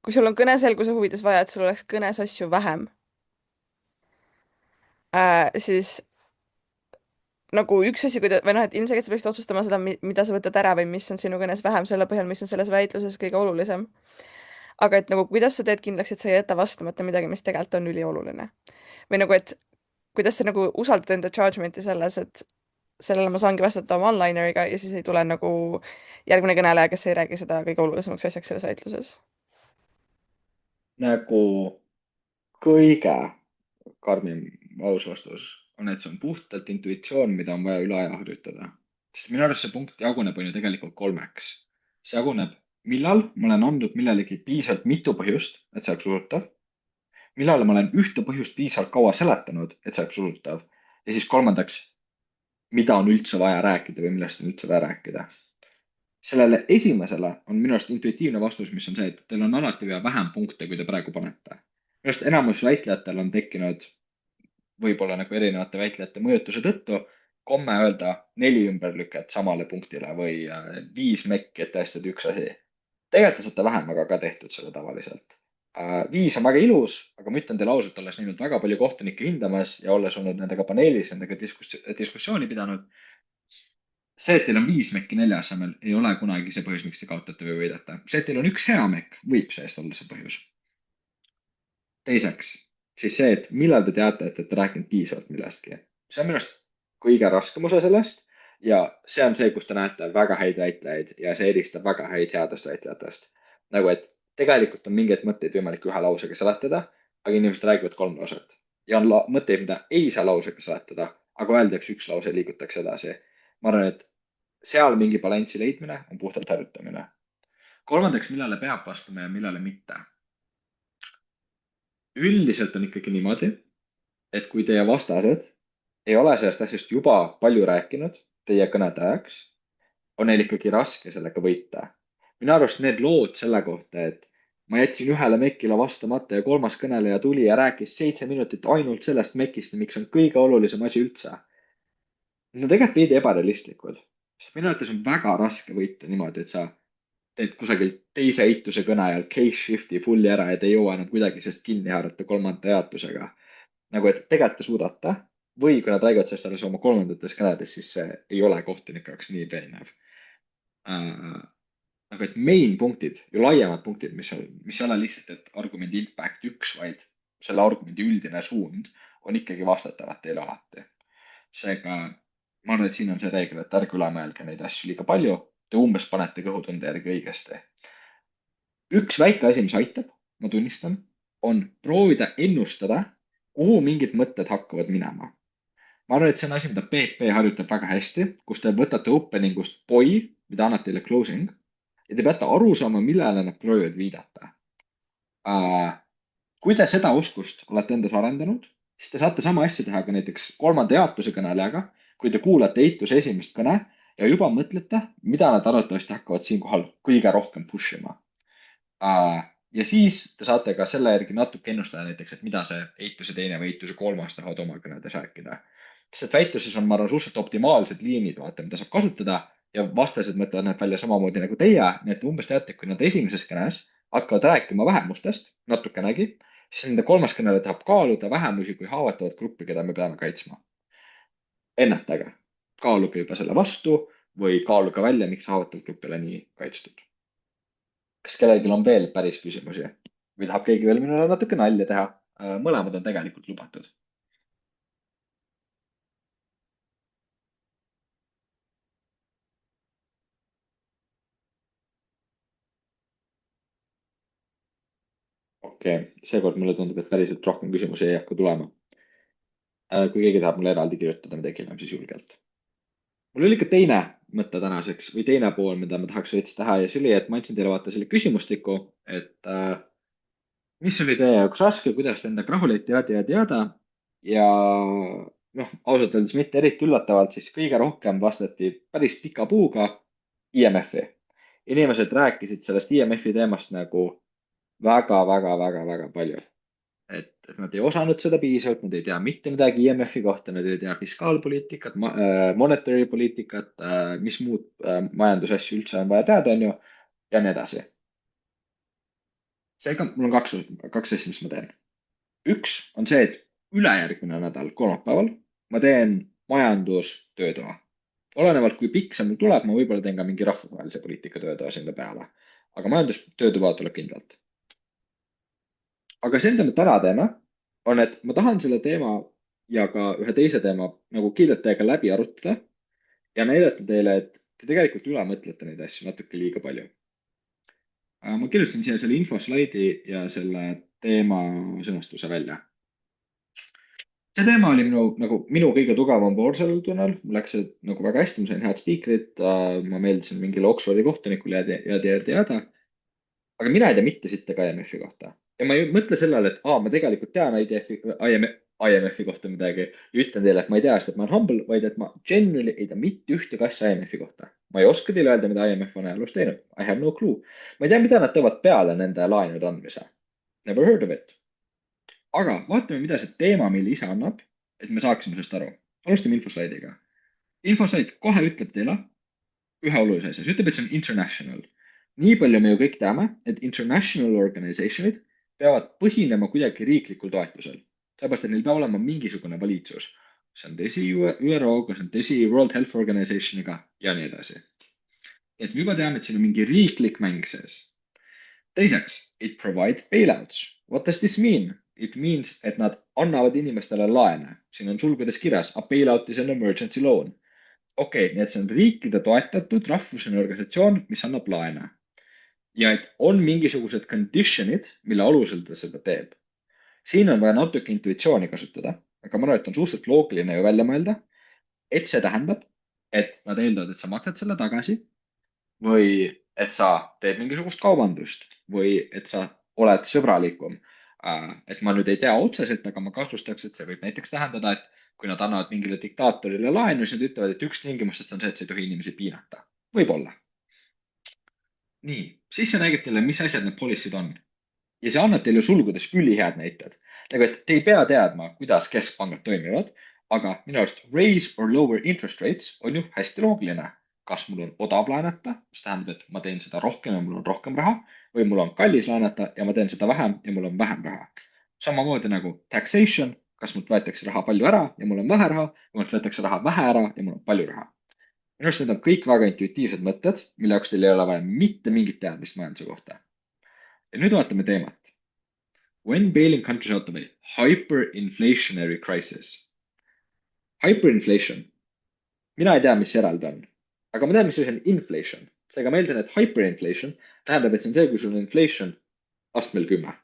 kui sul on kõneselguse huvides vaja, et sul oleks kõnes asju vähem, siis nagu üks asi, või noh, et ilmselgelt sa peaksid otsustama seda, mida sa võtad ära või mis on sinu kõnes vähem selle põhjal, mis on selles väitluses kõige olulisem. aga et nagu kuidas sa teed kindlaks, et sa ei jäta vastamata midagi, mis tegelikult on ülioluline. või nagu, et kuidas sa nagu usaldad enda judgment'i selles, et sellele ma saangi vastata oma onlineriga ja siis ei tule nagu järgmine kõneleja, kes ei räägi seda kõige olulisemaks asjaks selles väitluses. nagu kõige, karmim aus vastus on, et see on puhtalt intuitsioon, mida on vaja üle aja harjutada. Sest minu arust see punkt jaguneb on ju tegelikult 3. See jaguneb, millal ma olen andnud millelegi piisavalt mitu põhjust, et see oleks usutav. Millal ma olen ühte põhjust piisavalt kaua seletanud, et see oleks usutav. Ja siis 3, mida on üldse vaja rääkida või millest on üldse vaja rääkida. Sellele esimesele on minu arust intuitiivne vastus, mis on see, et teil on alati vaja vähem punkte, kui te praegu panete. Minu arust enamus väitlejatel on tekkinud võib-olla nagu erinevate väitlejate mõjutuse tõttu komme öelda 4 ümberlüket samale punktile või 5 mekki, et tõestada üks asi. Tegelikult te saate vähemaga ka tehtud seda tavaliselt. 5 on väga ilus, aga ma ütlen teile ausalt, olles näinud väga palju kohtunikke hindamas ja olles olnud nendega paneelis, nendega diskussiooni pidanud. See, et teil on 5 mekki 4 asemel, ei ole kunagi see põhjus, miks te kaotate või võidate. See, et teil on üks hea mekk, võib seest olla see põhjus. Teiseks, siis see, et millal te teate, et te rääkinud piisavalt millestki. See on minu arust kõige raskem osa sellest ja see on see, kus te näete väga häid väitlejaid ja see eristab väga häid headest väitlejatest. Nagu, et tegelikult on mingeid mõtteid võimalik ühe lausega seletada, aga inimesed räägivad 3 lauset. Ja on mõtteid, mida ei saa lausega seletada, aga öeldakse üks lause ja liigutakse edasi. Ma arvan, et seal mingi balanssi leidmine on puhtalt harjutamine. 3, millale peab vastama ja millale mitte. Üldiselt on ikkagi niimoodi, et kui teie vastased ei ole sellest asjast juba palju rääkinud teie kõnede ajaks, on neil ikkagi raske sellega võita. Minu arust need lood selle kohta, et ma jätsin ühele mekile vastamata ja 3. kõneleja tuli ja rääkis 7 minutit ainult sellest mekist, miks on kõige olulisem asi üldse. Need on tegelikult veidi ebarealistlikud. Sest minu arvates on väga raske võita niimoodi, et sa teed kusagil teise eituse kõne ajal case shifti fulli ära ja te ei jõua enam kuidagi sellest kinni haarata 3. jaotusega. Nagu, et tegelikult te suudate või kui nad räägivad sellest alles oma 3. kõnedes, siis see ei ole kohtunike jaoks nii veenev. Nagu, et main punktid ja laiemad punktid, mis ei ole lihtsalt, et argumendi impact 1, vaid selle argumendi üldine suund on ikkagi vastatavad teile alati. Seega ma arvan, et siin on see reegel, et ärge üle mõelge neid asju liiga palju. Te umbes panete kõhutunde järgi õigesti. Üks väike asi, mis aitab, ma tunnistan, on proovida ennustada, kuhu mingid mõtted hakkavad minema. Ma arvan, et see on asi, mida PP harjutab väga hästi, kus te võtate openingust poi, mida annab teile closing, ja te peate aru saama, millele nad proovivad viidata. Kui te seda oskust olete endas arendanud, siis te saate sama asja teha ka näiteks 3. jaotuse kõnelejaga, kui te kuulate eituse esimest kõne ja juba mõtlete, mida nad arvatavasti hakkavad siinkohal kõige rohkem push ima. Ja siis te saate ka selle järgi natuke ennustada näiteks, et mida see eituse teine või eituse 3. tahavad oma kõnedes rääkida. Sest väituses on, ma arvan, suhteliselt optimaalsed liinid, mida saab kasutada ja vastased mõtlevad need välja samamoodi nagu teie. Nii et umbes teate, kui nad esimeses kõnes hakkavad rääkima vähemustest natukenegi, siis nende 3. kõnele tahab kaaluda vähemusi kui haavatavat gruppi, keda me peame kaitsma. Ennetage, kaaluge juba selle vastu või kaaluge välja, miks haavatav grupp ei ole nii kaitstud. Kas kellelgi on veel päris küsimusi või tahab keegi veel minule natuke nalja teha? Mõlemad on tegelikult lubatud. Okei, seekord mulle tundub, et päriselt rohkem küsimusi ei hakka tulema. Kui keegi tahab mulle eraldi kirjutada, me tegime siis julgelt. Mul oli ikka teine mõte tänaseks või teine pool, mida ma tahaks veits teha ja see oli, et ma andsin teile vaata selle küsimustiku, et mis oli teie jaoks raske, kuidas te endaga rahuleti jada. Ja ausalt öeldes mitte eriti üllatavalt, siis kõige rohkem vastati päris pika puuga IMF-i. Inimesed rääkisid sellest IMF-i teemast nagu väga palju. Et nad ei osanud seda piisavalt, nad ei tea mitte midagi IMF-i kohta, nad ei tea fiskaalpoliitikat, monetary poliitikat, mis muud majandusasju üldse on vaja teada, on ju, ja nii edasi. Seega mul on kaks asja, mis ma teen. Üks on see, et ülejärgmine nädal kolmapäeval ma teen majandustöötoa. Olenevalt kui pikk see mul tuleb, ma võib-olla teen ka mingi rahvusvahelise poliitika töötoa sinna peale. Aga majandustöötoa tuleb kindlalt. Aga see, mida me täna teeme, on, et ma tahan selle teema ja ka ühe teise teema nagu kiirelt teiega läbi arutada ja näidata teile, et te tegelikult üle mõtlete neid asju natuke liiga palju. Ma kirjutasin siia selle infoslaidi ja selle teema sõnastuse välja. see teema oli minu kõige tugevam pool sellel tunnel, mul läks see nagu väga hästi, ma sain head spiikrit, ma meeldisin mingile Oxfordi kohtunikule ja. Aga mina ei tea mitte sittagi IMF-i kohta. Ja ma ei mõtle sellele, et ma tegelikult tean IMF-i kohta midagi ja ütlen teile, et ma ei tea seda, et ma olen humble, vaid et ma genuinely ei tea mitte ühtegi asja IMF-i kohta. Ma ei oska teile öelda, mida IMF on ajaloos teinud. I have no clue. Ma ei tea, mida nad teevad peale nende laenude andmise. Never heard of it. Aga vaatame, mida see teema meile ise annab, et me saaksime sellest aru. Alustame infoslaidiga. Infoslaid kohe ütleb teile ühe olulise asja. See ütleb, et see on international. Nii palju me ju kõik teame, et international organizationid peavad põhinema kuidagi riiklikul toetusel. Seepärast, et neil peab olema mingisugune valitsus. See on tõsi ÜRO-ga, see on tõsi World Health Organizationiga ja nii edasi. Et me juba teame, et siin on mingi riiklik mäng sees. Teiseks, it provides bailouts. What does this mean? It means, et nad annavad inimestele laene. Siin on sulgudes kirjas, a bailout is an emergency loan. Okei, nii et see on riikide toetatud rahvusvaheline organisatsioon, mis annab laene. Ja et on mingisugused conditionid, mille alusel ta seda teeb. Siin on vaja natuke intuitsiooni kasutada, aga ma arvan, et on suhteliselt loogiline ju välja mõelda, et see tähendab, et nad eeldavad, et sa maksad selle tagasi või et sa teed mingisugust kaubandust või et sa oled sõbralikum. Et ma nüüd ei tea otseselt, aga ma kahtustaks, et see võib näiteks tähendada, et kui nad annavad mingile diktaatorile laenu, siis nad ütlevad, et üks tingimustest on see, et sa ei tohi inimesi piinata. Võib-olla. Nii, siis see räägib teile, mis asjad need policy'd on. Ja see annab teile sulgudes ülihead näited. Nagu, et te ei pea teadma, kuidas keskpangad toimivad, aga minu arust raise or lower interest rates on ju hästi loogiline. Kas mul on odav laenata, mis tähendab, et ma teen seda rohkem ja mul on rohkem raha, või mul on kallis laenata ja ma teen seda vähem ja mul on vähem raha. Samamoodi nagu taxation, kas mult võetakse raha palju ära ja mul on vähe raha, või mult võetakse raha vähe ära ja mul on palju raha. Minu arust need on kõik väga intuitiivsed mõtted, mille jaoks teil ei ole vaja mitte mingit teadmist majanduse kohta. Ja nüüd vaatame teemat. When bailing countries out of a hyperinflationary crisis. Hyperinflation. Mina ei tea, mis eraldi on, aga ma tean, mis on inflation. Seega ma eeldan, et hyperinflation tähendab, et see on see, kui sul on inflation astmel 10.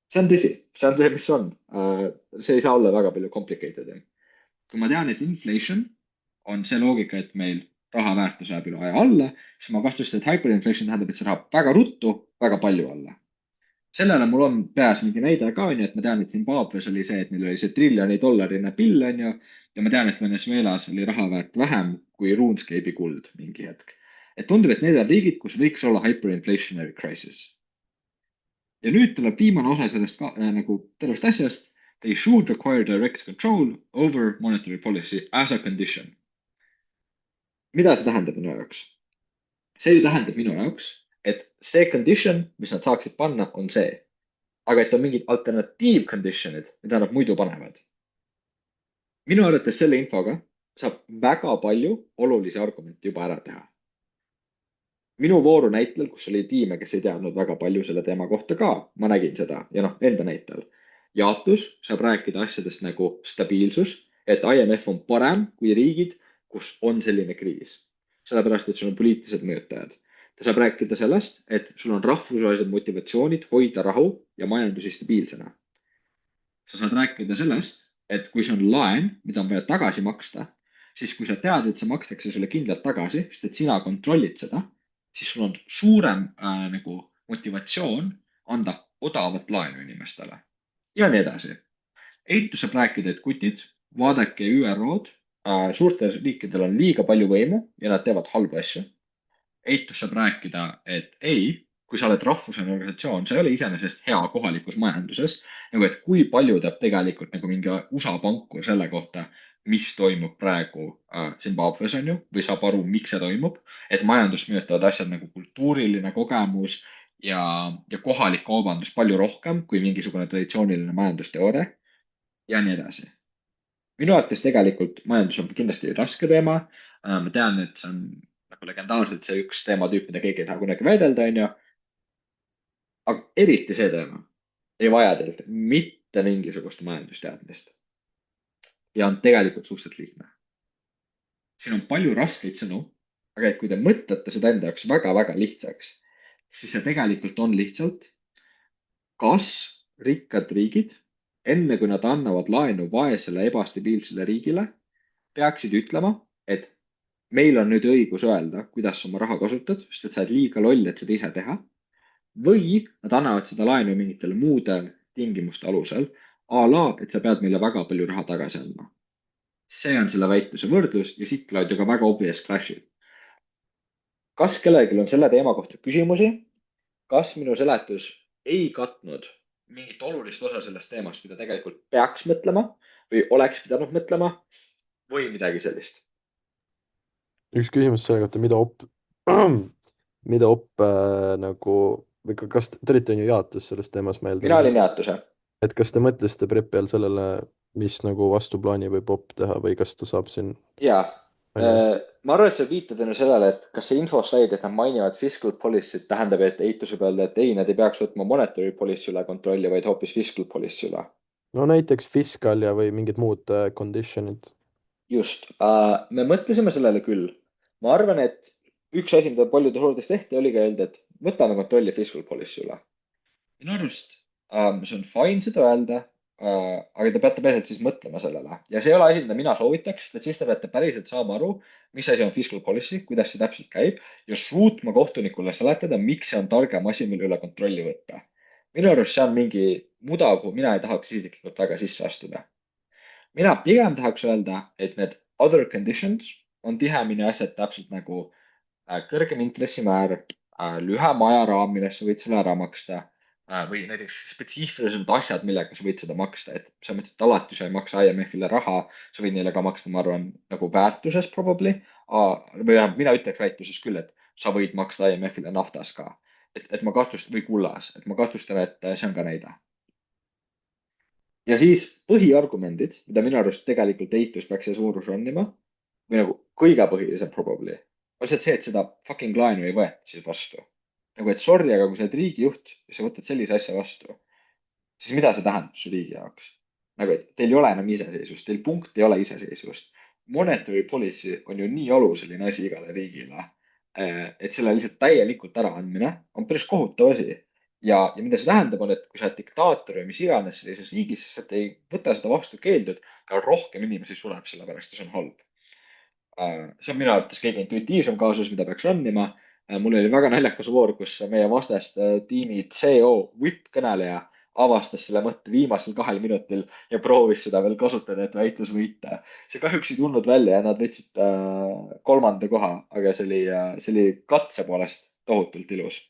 See on tõsi, see on see, mis on. See ei saa olla väga palju complicated. Kui ma tean, et inflation on see loogika, et meil raha väärtus jääb üle aja alla, siis ma kahtlustan, et hyperinflation tähendab, et see läheb väga ruttu, väga palju alla. Sellele mul on peas mingi näide ka, et ma tean, et Zimbabwe's oli see, et meil oli see $1 trillion bill, ja ma tean, et Venezuelas oli raha väärt vähem kui RuneScape'i kuld mingi hetk. Et tundub, et need on riigid, kus võiks olla hyperinflationary crisis. Ja nüüd tuleb viimane osa sellest nagu tervest asjast. They should require direct control over monetary policy as a condition. Mida see tähendab minu jaoks? See tähendab minu jaoks, et see condition, mis nad saaksid panna, on see. Aga et on mingid alternatiiv conditionid, mida nad muidu panevad. Minu arvates selle infoga saab väga palju olulisi argumente juba ära teha. Minu vooru näitel, kus oli tiime, kes ei teadnud väga palju selle teema kohta ka, ma nägin seda ja enda näitel. Jaatus saab rääkida asjadest nagu stabiilsus, et IMF on parem kui riigid, kus on selline kriis. Sellepärast, et sul on poliitilised mõjutajad. Ta saab rääkida sellest, et sul on rahvusvahelised motivatsioonid hoida rahu ja majandusi stabiilsena. Sa saad rääkida sellest, et kui see on laen, mida on vaja tagasi maksta, siis kui sa tead, et see makstakse sulle kindlalt tagasi, sest et sina kontrollid seda, siis sul on suurem nagu motivatsioon anda odavat laenu inimestele. Ja nii edasi. Eitus saab rääkida, et kutid, vaadake ÜRO-d, suurtel riikidel on liiga palju võimu ja nad teevad halbu asju. Eitus saab rääkida, et ei, kui sa oled rahvusvaheline organisatsioon, sa ei ole iseenesest hea kohalikus majanduses, nagu et kui palju teab tegelikult nagu mingi USA pankur selle kohta, mis toimub praegu Zimbabwe's on ju, või saab aru, miks see toimub, et majandust mõjutavad asjad nagu kultuuriline kogemus ja kohalik kaubandus palju rohkem kui mingisugune traditsiooniline majandusteooria ja nii edasi. Minu arvates tegelikult majandus on kindlasti raske teema. Ma tean, et see on nagu legendaarselt see üks teematüüp, mida keegi ei taha kunagi väidelda, on ju. Aga eriti see teema ei vaja teilt mitte mingisugust majandusteadmist. Ja on tegelikult suhteliselt lihtne. Siin on palju raskeid sõnu, aga et kui te mõtlete seda enda jaoks väga-väga lihtsaks, siis see tegelikult on lihtsalt, kas rikkad riigid enne kui nad annavad laenu vaesele ebastabiilsele riigile, peaksid ütlema, et meil on nüüd õigus öelda, kuidas sa oma raha kasutad, sest et sa oled liiga loll, et seda ise teha. Või nad annavad seda laenu mingitel muudel tingimuste alusel, a la, et sa pead meile väga palju raha tagasi andma. See on selle väitluse võrdlus ja siit tulevad ju ka väga obvious clash'id. Kas kellelgi on selle teema kohta küsimusi? Kas minu seletus ei katnud mingit olulist osa sellest teemast, mida tegelikult peaks mõtlema või oleks pidanud mõtlema või midagi sellist? üks küsimus selle kohta, mida op nagu, või kas te olite on ju jaotus selles teemas, ma Mina olin eeldan, jaotuse. et kas te mõtlesite prepi all sellele, mis nagu vastuplaani võib op teha või kas ta saab siin, Jaa. on ju? Ma arvan, et sa viitad enne sellele, et kas see infoslaid, et nad mainivad fiscal policy't, tähendab, et eitus võib öelda, et ei, nad ei peaks võtma monetary policy üle kontrolli, vaid hoopis fiscal policy üle. No näiteks fiskal ja või mingid muud condition'id. Just. Me mõtlesime sellele küll. Ma arvan, et üks asi, mida paljudes oludes tehti, oli ka öelda, et võtame kontrolli fiscal policy üle. Minu arust see on fine seda öelda, aga te peate päriselt siis mõtlema sellele. Ja see ei ole asi, mida mina soovitaks, sest et siis te peate päriselt saama aru, mis asi on fiscal policy, kuidas see täpselt käib ja suutma kohtunikule seletada, miks see on targem asi, mille üle kontrolli võtta. Minu arust see on mingi muda, kuhu mina ei tahaks isiklikult väga sisse astuda. Mina pigem tahaks öelda, et need other conditions on tihemini asjad täpselt nagu kõrgem intressimäär, lühem ajaraam, millest sa võid selle ära maksta või näiteks spetsiifilised asjad, millega sa võid seda maksta, et sa mõtled, et alati sa ei maksa IMF-ile raha, sa võid neile ka maksta, ma arvan, nagu väärtuses probably, või vähemalt mina ütleks väärtuses küll, et sa võid maksta IMF-ile naftas ka, et ma kahtlustan, või kullas, et ma kahtlustan, et see on ka näide. Ja siis põhiargumendid, mida minu arust tegelikult eitus peaks see suurus ronnima, või nagu kõige põhilisem probably, on lihtsalt see, et seda fucking laenu ei võeta siis vastu. Nagu, et sorry, aga kui sa oled riigijuht ja sa võtad sellise asja vastu, siis mida see tähendab su riigi jaoks? Nagu, et teil ei ole enam iseseisvust, teil punkt ei ole iseseisvust. Monetary policy on ju nii oluline asi igale riigile, et selle lihtsalt täielikult äraandmine on päris kohutav asi. Ja mida see tähendab, on, et kui sa oled diktaator või mis iganes sellises riigis, siis sa ei võta seda vastu keeldud, aga rohkem inimesi sureb selle pärast ja see on halb. See on minu arvates kõige intuitiivsem kaasus, mida peaks rannima. Mul oli väga naljakas voor, kus meie vastaste tiimi CEO, whip-kõneleja avastas selle mõtte viimasel 2 minutil ja proovis seda veel kasutada, et väitlus võita. See kahjuks ei tulnud välja ja nad võtsid 3. koha, aga see oli katse poolest tohutult ilus.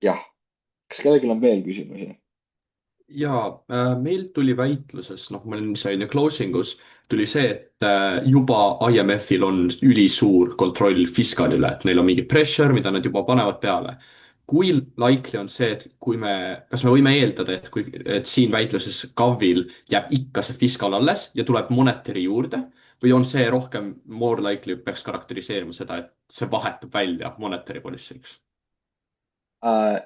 Jah, kas kellelgi on veel küsimusi? Ja meil tuli väitluses, noh, ma olin sain ju closing us, tuli see, et juba IMF-il on ülisuur kontroll fiskaali üle, et neil on mingi pressure, mida nad juba panevad peale. Kui likely on see, et kas me võime eeldada, et siin väitluses KAV-il jääb ikka see fiskaal alles ja tuleb monetary juurde või on see rohkem more likely peaks karakteriseerima seda, et see vahetub välja monetary policy'ks?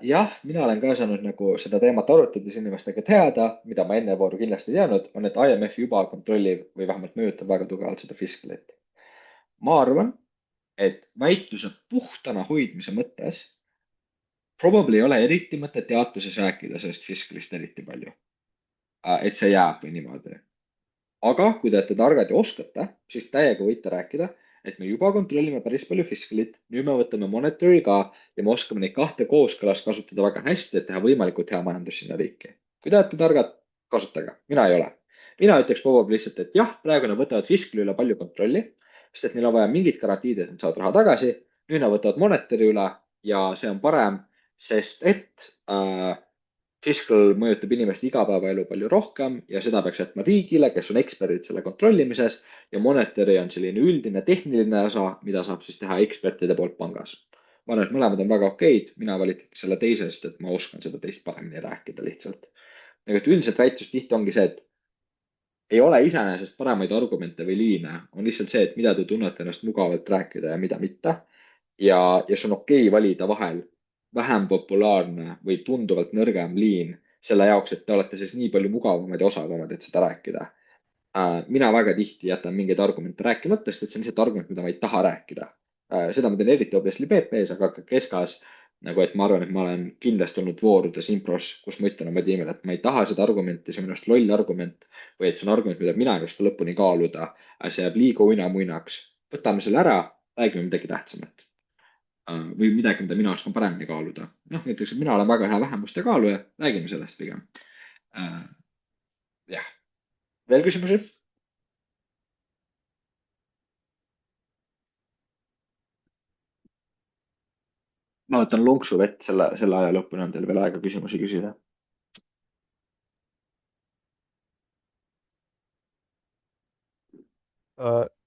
Jah, mina olen ka saanud nagu seda teemat arutades inimestega teada, mida ma enne vooru kindlasti ei teadnud, on, et IMF juba kontrollib või vähemalt mõjutab väga tugevalt seda fiskalit. Ma arvan, et väitluse puhtana hoidmise mõttes probably ei ole eriti mõtet teatuses rääkida sellest fiskalist eriti palju. Et see jääb või niimoodi. Aga kui te olete targad ja oskate, siis täiega võite rääkida, et me juba kontrollime päris palju fiskalit, nüüd me võtame monetary ka ja me oskame neid 2 kooskõlas kasutada väga hästi, et teha võimalikult hea majandus sinna riiki. Kui te olete targad, kasutage. Mina ei ole. Mina ütleks probably lihtsalt, et jah, praegu nad võtavad fiskali üle palju kontrolli, sest et neil on vaja mingit garantiid, et nad saavad raha tagasi. Nüüd nad võtavad monetary üle ja see on parem, sest et fiskal mõjutab inimeste igapäevaelu palju rohkem ja seda peaks jätma riigile, kes on eksperdid selle kontrollimises ja monetary on selline üldine tehniline osa, mida saab siis teha ekspertide poolt pangas. Ma arvan, et mõlemad on väga okeid, mina valitaks selle teise, sest et ma oskan seda teist paremini rääkida lihtsalt. Aga et üldiselt väitlus tihti ongi see, et ei ole iseenesest paremaid argumente või liine, on lihtsalt see, et mida te tunnete ennast mugavalt rääkida ja mida mitte. Ja see on okei valida vahel vähem populaarne või tunduvalt nõrgem liin selle jaoks, et te olete siis nii palju mugavamad ja osavamad, et seda rääkida. Mina väga tihti jätan mingeid argumente rääkimata, sest et see on lihtsalt argument, mida ma ei taha rääkida. Seda ma teen eriti obviously PP-s, aga ka Keskas nagu, et ma arvan, et ma olen kindlasti olnud voorudes impros, kus ma ütlen oma tiimile, et ma ei taha seda argumenti, see on minu arust loll argument või et see on argument, mida mina ei oska lõpuni kaaluda. See jääb liiga uinamuinaks. võtame selle ära, räägime midagi tähtsamat. Või midagi, mida mina oskan paremini kaaluda. noh, näiteks, et mina olen väga hea vähemuste kaaluja, räägime sellest pigem. jah, veel küsimusi? ma võtan lonksu vett selle aja lõpuni, on teil veel aega küsimusi küsida.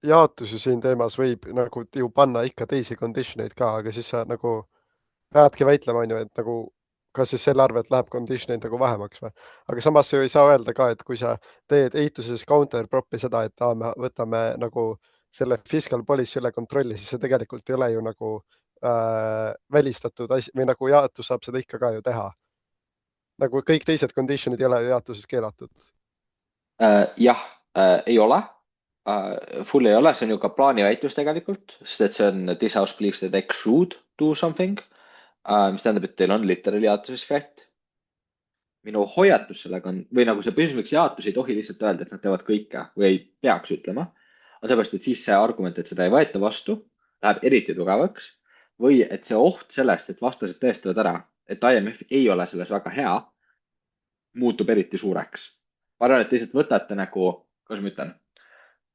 jaotuse siin teemas võib nagu ju panna ikka teisi condition eid ka, aga siis sa nagu peadki väitlema, on ju, et nagu kas siis selle arvelt läheb condition eid nagu vähemaks või. aga samas ju ei saa öelda ka, et kui sa teed ehituses counter prop'i seda, et me võtame nagu selle fiscal policy üle kontrolli, siis see tegelikult ei ole ju nagu välistatud asi või nagu jaotus saab seda ikka ka ju teha. nagu kõik teised condition'id ei ole ju jaotuses keelatud. jah, ei ole. Full ei ole, see on ju ka plaaniväitlus tegelikult, sest et see on this house believes that X should do something, mis tähendab, et teil on literally jaotuses threat. minu hoiatus sellega on, või nagu see põhjus, miks jaotus ei tohi lihtsalt öelda, et nad teevad kõike või ei peaks ütlema, on sellepärast, et siis see argument, et seda ei võeta vastu, läheb eriti tugevaks või et see oht sellest, et vastased tõestavad ära, et IMF ei ole selles väga hea, muutub eriti suureks. ma arvan, et lihtsalt võtate nagu, kuidas ma ütlen,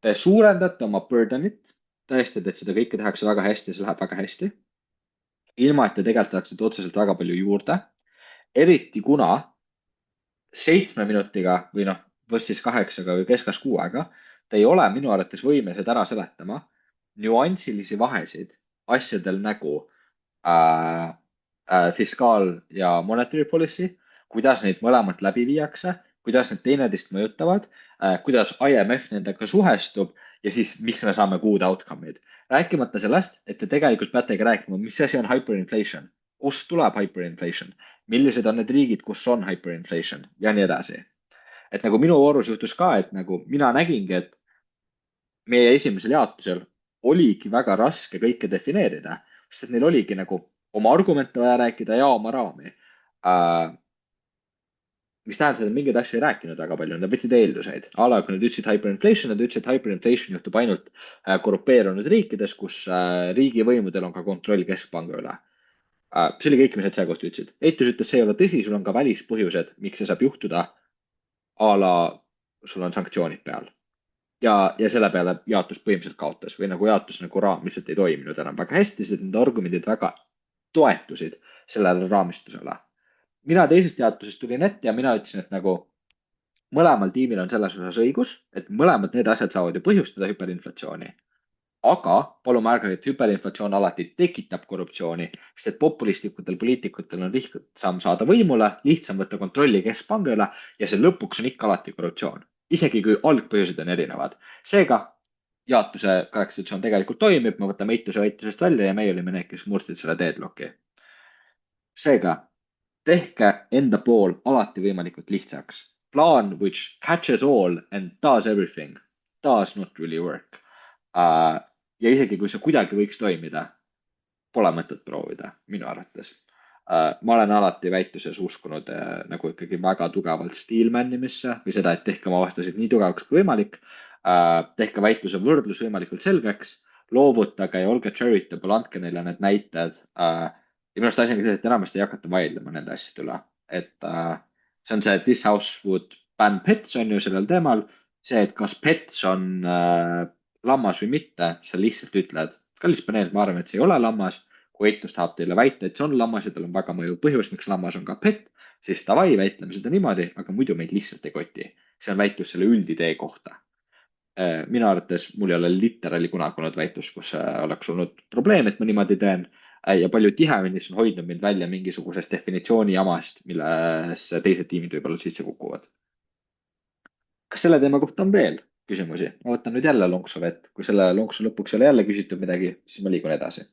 te suurendate oma burden'it, tõestad, et seda kõike tehakse väga hästi ja see läheb väga hästi. ilma, et te tegelikult saaksite otseselt väga palju juurde. eriti kuna 7 minutiga või noh, võstis 8-ga või keskkas 6-ga, te ei ole minu arvates võimelised ära seletama nüansilisi vahesid asjadel nagu fiskaal ja monetary policy, kuidas neid mõlemat läbi viiakse, kuidas need teineteist mõjutavad, kuidas IMF nendega suhestub ja siis miks me saame good outcome'id. rääkimata sellest, et te tegelikult peategi rääkima, mis asi on hyperinflation, kust tuleb hyperinflation, millised on need riigid, kus on hyperinflation ja nii edasi. et nagu minu voorus juhtus ka, et nagu mina nägingi, et meie esimesel jaotusel oligi väga raske kõike defineerida, sest et neil oligi nagu oma argumente vaja rääkida ja oma raami. mis tähendab seda, et mingeid asju ei rääkinud väga palju, nad võtsid eelduseid. kui nad ütlesid hyperinflation, nad ütlesid, et hyperinflation juhtub ainult korrupeerunud riikides, kus riigivõimudel on ka kontroll keskpanga üle. see oli kõik, mis nad selle kohta ütlesid. Eitus ütles, see ei ole tõsi, sul on ka välispõhjused, miks see saab juhtuda. sul on sanktsioonid peal. ja selle peale jaotus põhimõtteliselt kaotas või nagu jaotus nagu raam lihtsalt ei toiminud enam väga hästi, sest need argumendid väga toetusid sellele raamistusele. mina teisest jaotusest tulin ette ja mina ütlesin, et nagu mõlemal tiimil on selles osas õigus, et mõlemad need asjad saavad ju põhjustada hüperinflatsiooni. aga palun ärge, et hüperinflatsioon alati tekitab korruptsiooni, sest et populistikutel poliitikutel on lihtsam saada võimule, lihtsam võtta kontrolli keskpanga üle ja see lõpuks on ikka alati korruptsioon. Isegi kui algpõhjused on erinevad. seega jaotuse kalkulatsioon tegelikult toimib, me võtame eituse väitlusest välja ja meie olime need, kes murdsid selle deadlock'i. seega tehke enda pool alati võimalikult lihtsaks. Plaan which catches all and does everything does not really work. Ja isegi kui see kuidagi võiks toimida, pole mõtet proovida, minu arvates. ma olen alati väitluses uskunud nagu ikkagi väga tugevalt Steelman nimisse või seda, et tehke oma vastased nii tugevaks kui võimalik. Tehke väitluse võrdlus võimalikult selgeks, loovutage ja olge charitable, andke neile need näited. Ja minu arust asi on ka see, et enamasti ei hakata vaidlema nende asjade üle. et see on see this house would ban pets on ju sellel teemal. see, et kas pets on lammas või mitte, sa lihtsalt ütled, kallis paneel, ma arvan, et see ei ole lammas. kui eitus tahab teile väita, et see on lammas ja tal on väga mõjuv põhjus, miks lammas on ka pet, siis davai, väitleme seda niimoodi, aga muidu meid lihtsalt ei koti. see on väitlus selle üldidee kohta. minu arvates mul ei ole literaali kunagi olnud väitlus, kus oleks olnud probleem, et ma niimoodi teen. Ja palju tihemini see on hoidnud mind välja mingisugusest definitsiooni jamast, millesse teised tiimid võib-olla sisse kukuvad. kas selle teema kohta on veel küsimusi? ma võtan nüüd jälle lonksu vett. kui selle lonksu lõpuks ei ole jälle küsitud midagi, siis ma liigun edasi.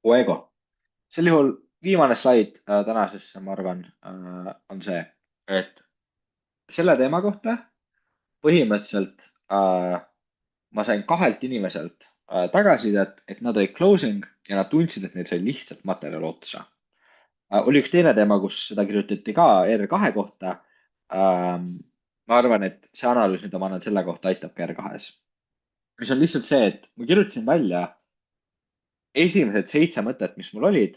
Fuego. Sel juhul viimane slaid tänasesse, ma arvan, on see, et selle teema kohta põhimõtteliselt ma sain 2 inimeselt tagasisidet, et nad olid closing ja nad tundsid, et neil sai lihtsalt materjal otsa. Oli üks teine teema, kus seda kirjutati ka R2 kohta. Ma arvan, et see analüüs, mida ma annan selle kohta, aitab ka R2-s. mis on lihtsalt see, et ma kirjutasin välja esimesed 7 mõtet, mis mul olid,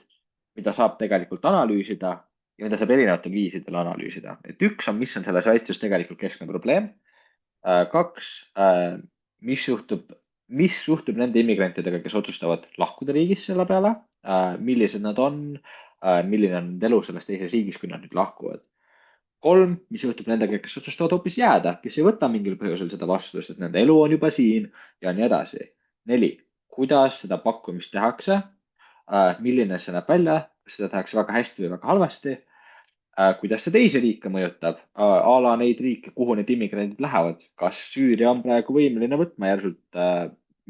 mida saab tegelikult analüüsida ja mida saab erinevatel viisidel analüüsida. Et üks on, mis on selles väitluses tegelikult keskne probleem. 2, mis juhtub nende immigrantidega, kes otsustavad lahkuda riigist selle peale, millised nad on, milline on nende elu selles teises riigis, kui nad nüüd lahkuvad. 3, mis juhtub nendega, kes otsustavad hoopis jääda, kes ei võta mingil põhjusel seda vastutust, et nende elu on juba siin ja nii edasi. 4, kuidas seda pakkumist tehakse, milline see näeb välja, kas seda tehakse väga hästi või väga halvasti, kuidas see teisi riike mõjutab, a la neid riike, kuhu need immigrandid lähevad, kas Süüria on praegu võimeline võtma järsult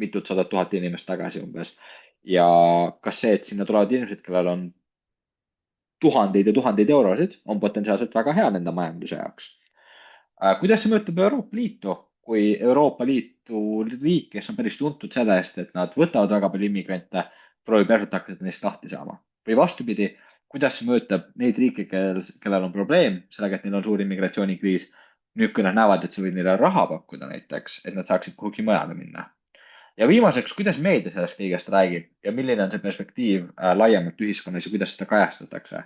mitut sadat tuhat inimest tagasi umbes ja kas see, et sinna tulevad inimesed, kellel on tuhandeid ja tuhandeid eurosid, on potentsiaalselt väga hea nende majanduse jaoks. Kuidas see mõjutab Euroopa Liitu, kui Euroopa Liitu riik, kes on päris tuntud selle eest, et nad võtavad väga palju immigrante, proovib järsult hakata neist lahti saama või vastupidi, kuidas see mõjutab neid riike, kellel on probleem sellega, et neil on suur immigratsioonikriis. Nüüd, kui nad näevad, et see võib neile raha pakkuda näiteks, et nad saaksid kuhugi mujale minna. Ja viimaseks, kuidas meedia sellest kõigest räägib ja milline on see perspektiiv laiemalt ühiskonnas ja kuidas seda kajastatakse.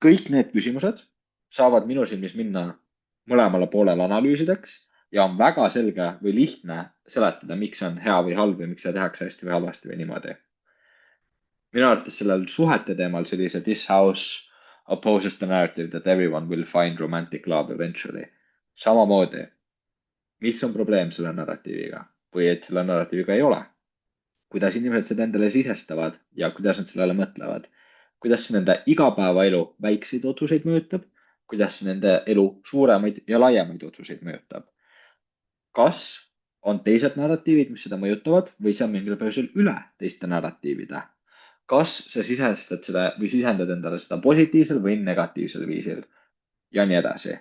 Kõik need küsimused saavad minu silmis minna mõlemale poolele analüüsideks ja on väga selge või lihtne seletada, miks see on hea või halb ja miks seda tehakse hästi või halvasti või niimoodi. Minu arvates sellel suhete teemal sellise this house opposes the narrative that everyone will find romantic love eventually. Samamoodi, mis on probleem selle narratiiviga või et selle narratiiviga ei ole? Kuidas inimesed seda endale sisestavad ja kuidas nad sellele mõtlevad? Kuidas see nende igapäevaelu väikseid otsuseid mõjutab? Kuidas see nende elu suuremaid ja laiemaid otsuseid mõjutab? Kas on teised narratiivid, mis seda mõjutavad või see on mingil põhjusel üle teiste narratiivide? Kas sa sisestad seda või sisendad endale seda positiivsel või negatiivsel viisil ja nii edasi.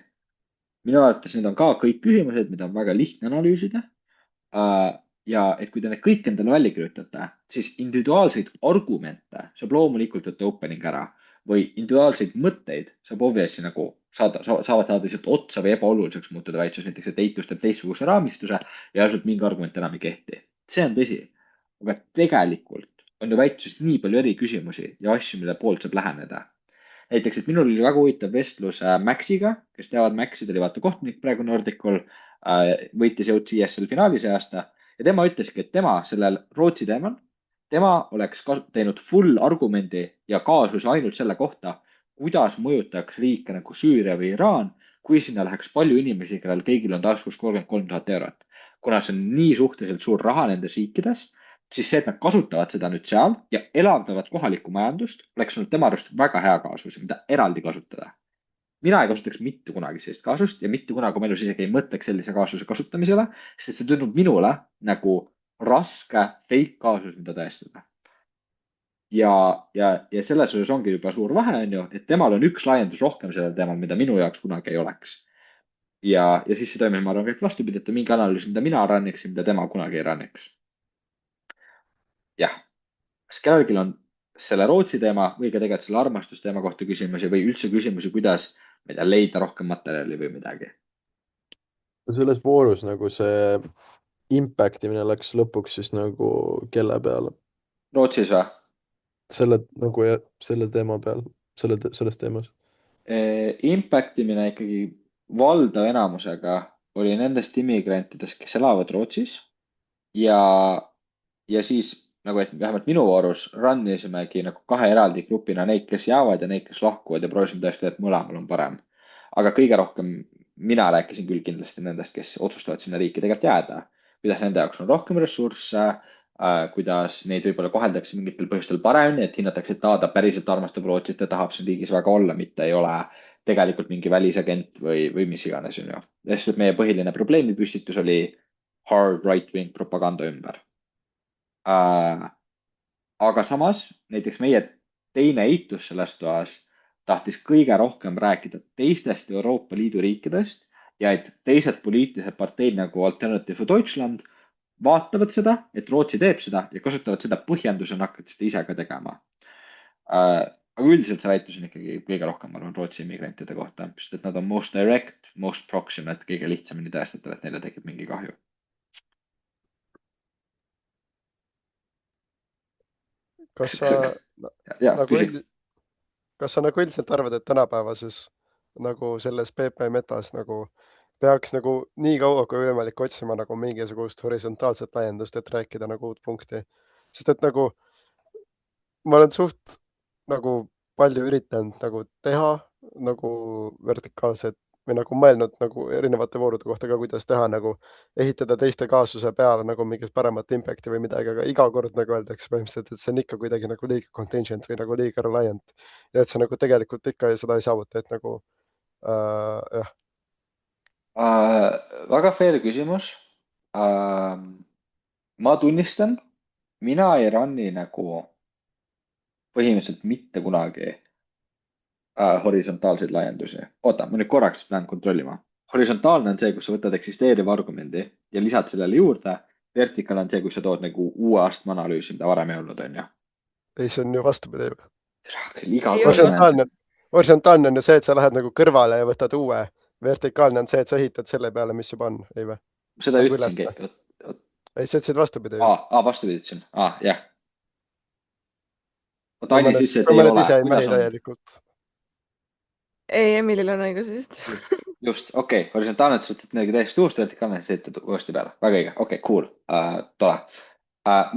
Minu arvates need on ka kõik küsimused, mida on väga lihtne analüüsida. Ja et kui te need kõik endale välja kirjutate, siis individuaalseid argumente saab loomulikult võtta opening ära või individuaalseid mõtteid saab obviously nagu saavad saada lihtsalt otsa või ebaoluliseks muutuda väitsus, näiteks et eitus teeb teistsuguse raamistuse ja järsult mingi argument enam ei kehti. See on tõsi, aga tegelikult on ju väitluses nii palju eri küsimusi ja asju, mille poolt saab läheneda. Näiteks, et minul oli väga huvitav vestlus Maxiga, kes teavad Maxi, ta oli vaata kohtunik praegu Nordicul, võitis jõud CSL finaali see aasta ja tema ütleski, et tema sellel Rootsi teemal, tema oleks teinud full argumendi ja kaasuse ainult selle kohta, kuidas mõjutaks riike nagu Süüria või Iraan, kui sinna läheks palju inimesi, kellel kõigil on taskus 33 000 eurot. Kuna see on nii suhteliselt suur raha nendes riikides, siis see, et nad kasutavad seda nüüd seal ja elavdavad kohalikku majandust, oleks olnud tema arust väga hea kaasus, mida eraldi kasutada. Mina ei kasutaks mitte kunagi sellist kaasust ja mitte kunagi oma elus isegi ei mõtleks sellise kaasuse kasutamisele, sest see tundub minule nagu raske fake kaasus, mida tõestada. Ja selles osas ongi juba suur vahe, on ju, et temal on üks laiendus rohkem sellel teemal, mida minu jaoks kunagi ei oleks. Ja siis see toimub, ma arvan, kõik vastupidi, et on mingi analüüs, mida mina ranniksin, mida tema kunagi ei ranniks. Jah, kas kellelgi on selle Rootsi teema või ka tegelikult selle armastusteema kohta küsimusi või üldse küsimusi, kuidas leida rohkem materjali või midagi? Selles voorus nagu see impact imine läks lõpuks siis nagu kelle peale? Rootsis või? Selle teema peal, selles teemas. Impact imine ikkagi valdav enamusega oli nendest immigrantidest, kes elavad Rootsis ja siis nagu, et vähemalt minu voorus rannisimegi nagu 2 eraldi grupina neid, kes jäävad ja neid, kes lahkuvad ja proovisime tõesti, et mõlemal on parem. Aga kõige rohkem mina rääkisin küll kindlasti nendest, kes otsustavad sinna riiki tegelikult jääda. Kuidas nende jaoks on rohkem ressursse, kuidas neid võib-olla koheldakse mingitel põhjustel paremini, et hinnatakse, et ta päriselt armastab Rootsit ja tahab siin riigis väga olla, mitte ei ole tegelikult mingi välisagent või mis iganes. Sest meie põhiline probleemipüstitus oli hard right-wing propaganda ümber. aga samas näiteks meie teine eitus selles toas tahtis kõige rohkem rääkida teistest Euroopa Liidu riikidest ja et teised poliitilised parteid nagu Alternative for Deutschland vaatavad seda, et Rootsi teeb seda ja kasutavad seda põhjendusena, hakkavad seda ise ka tegema. Aga üldiselt see väitlus on ikkagi kõige rohkem, ma arvan, Rootsi immigrantide kohta, sest et nad on most direct, most proximate, kõige lihtsamini tõestatav, et neile tekib mingi kahju. kas sa Ja, nagu küsi. kas sa nagu üldiselt arvad, et tänapäevases nagu selles PP metas nagu peaks nagu nii kaua kui võimalik otsima nagu mingisugust horisontaalset laiendust, et rääkida nagu uut punkti, sest et nagu ma olen suht nagu palju üritanud nagu teha nagu vertikaalset või nagu mõelnud nagu erinevate voorude kohta ka, kuidas teha nagu ehitada teiste kaasuse peale nagu mingit paremat impact'i või midagi, aga iga kord nagu öeldakse põhimõtteliselt, et see on ikka kuidagi nagu liiga contingent või nagu liiga reliant ja et sa nagu tegelikult ikka seda ei saavuta, et nagu jah, Väga fair küsimus. Ma tunnistan, mina ei run'i nagu põhimõtteliselt mitte kunagi horisontaalseid laiendusi. Oota, ma nüüd korraks pean kontrollima. Horisontaalne on see, kus sa võtad eksisteeriva argumendi ja lisad sellele juurde. Vertical on see, kus sa tood nagu uue astme analüüsi, mida varem ei olnud, on ju. ei, see on ju vastupidi. Iga Ei kord olnud. Horisontaalne on ju see, et sa lähed nagu kõrvale ja võtad uue. Vertikaalne on see, et sa ehitad selle peale, mis juba on, ei või? seda nagu ütlesingi. Ei, sa ütlesid vastupidi. Vastupidi ütlesin. Jah. Oota, Ainis ütles, et kui ei ma nüüd ole. ise ei Kuidas mehi on? täielikult. ei, Emilil on õigus vist . Just, okei. Horisontaalne, et sa võtad midagi täiesti uust, vertikaalne, sa ehitad uuesti peale. Väga õige. Okei, cool. Tore.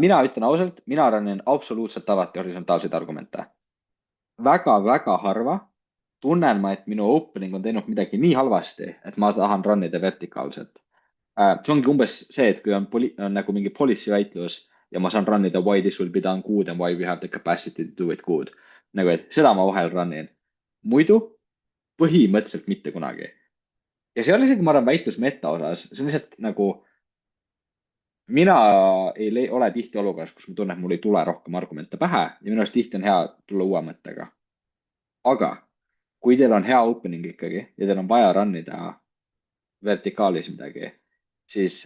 Mina ütlen ausalt, mina runnin absoluutselt alati horisontaalseid argumente. Väga harva tunnen ma, et minu opening on teinud midagi nii halvasti, et ma tahan runnida vertikaalselt. See ongi umbes see, et kui on nagu mingi policy väitlus ja ma saan runnida why this will be done good and why we have the capacity to do it good. Nagu, et seda ma vahel runnin. Muidu põhimõtteliselt mitte kunagi. Ja see ei ole isegi, ma arvan, väitlus meta osas. See on lihtsalt nagu, mina ei ole tihti olukorras, kus ma tunnen, et mul ei tule rohkem argumente pähe ja minu arust tihti on hea tulla uue mõttega. Aga kui teil on hea opening ikkagi ja teil on vaja runnida vertikaalis midagi, siis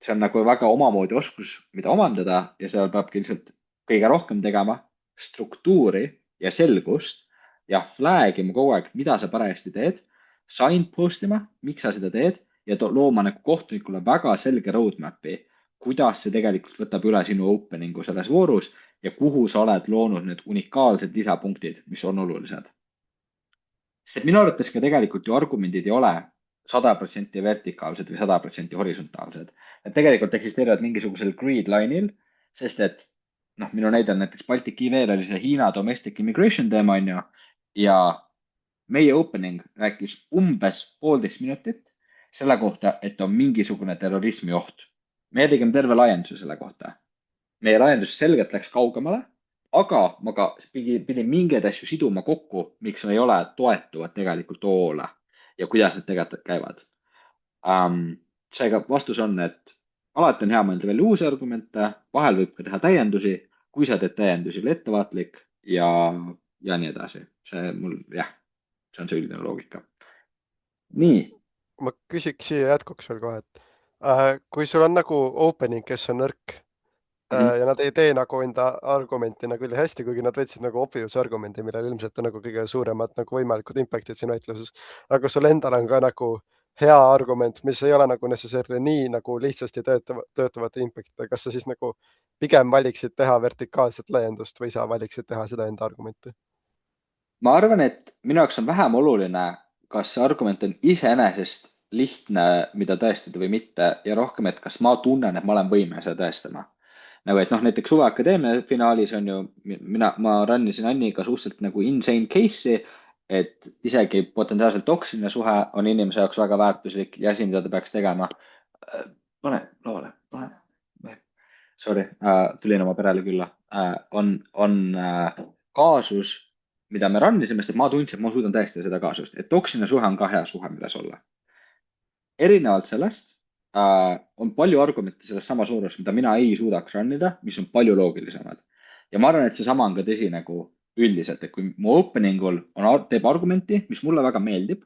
see on nagu väga omamoodi oskus, mida omandada ja seal peabki lihtsalt kõige rohkem tegema struktuuri ja selgust ja flag'ima kogu aeg, mida sa parajasti teed, signpost ima, miks sa seda teed ja looma nagu kohtunikule väga selge roadmap'i, kuidas see tegelikult võtab üle sinu opening'u selles voorus ja kuhu sa oled loonud need unikaalsed lisapunktid, mis on olulised. Sest minu arvates ka tegelikult ju argumendid ei ole 100% vertikaalsed või 100% horisontaalsed. Et tegelikult eksisteerivad mingisugusel grid line'il, sest et minu näide on näiteks Baltic IV oli see Hiina domestic immigration teema on ju ja meie opening rääkis umbes 1,5 minutit selle kohta, et on mingisugune terrorismi oht. Me tegime terve laienduse selle kohta. Meie laiendus selgelt läks kaugemale, aga ma ka pidin mingeid asju siduma kokku, miks ei ole toetuvad tegelikult OO-le ja kuidas need tegelikult käivad. Seega vastus on, et alati on hea mõelda veel uusi argumente, vahel võib ka teha täiendusi, kui sa teed täiendusi, ole ettevaatlik ja nii edasi. See on see üldine loogika. Nii. Ma küsiks siia jätkuks veel kohe, et kui sul on nagu opening, kes on nõrk ja nad ei tee nagu enda argumenti nagu üli hästi, kuigi nad võtsid nagu obvious argumendi, millel ilmselt on nagu kõige suuremad nagu võimalikud impact'id siin väitluses. Aga sul endal on ka nagu hea argument, mis ei ole nagu necessarily nii nagu lihtsasti töötavate impact'id. Kas sa siis nagu pigem valiksid teha vertikaalset laiendust või sa valiksid teha seda enda argumenti? Ma arvan, et minu jaoks on vähem oluline, kas see argument on iseenesest lihtne, mida tõestada või mitte ja rohkem, et kas ma tunnen, et ma olen võimeline seda tõestama. Nagu, et näiteks Suve Akadeemia finaalis on ju, ma runnisin Anniga suhteliselt nagu insane case'i, et isegi potentsiaalselt toksiline suhe on inimese jaoks väga väärtuslik ja asi, mida ta peaks tegema. Pane loole. Sorry, tulin oma perele külla. On kaasus, mida me runnisime, sest ma tundsin, et ma suudan tõestada seda kaasust, et toksiline suhe on ka hea suhe, milles olla. Erinevalt sellest on palju argumente selles sama suurus, mida mina ei suudaks runnida, mis on palju loogilisemad. ja ma arvan, et seesama on ka tõsi nagu üldiselt, et kui mu opening'ul teeb argumenti, mis mulle väga meeldib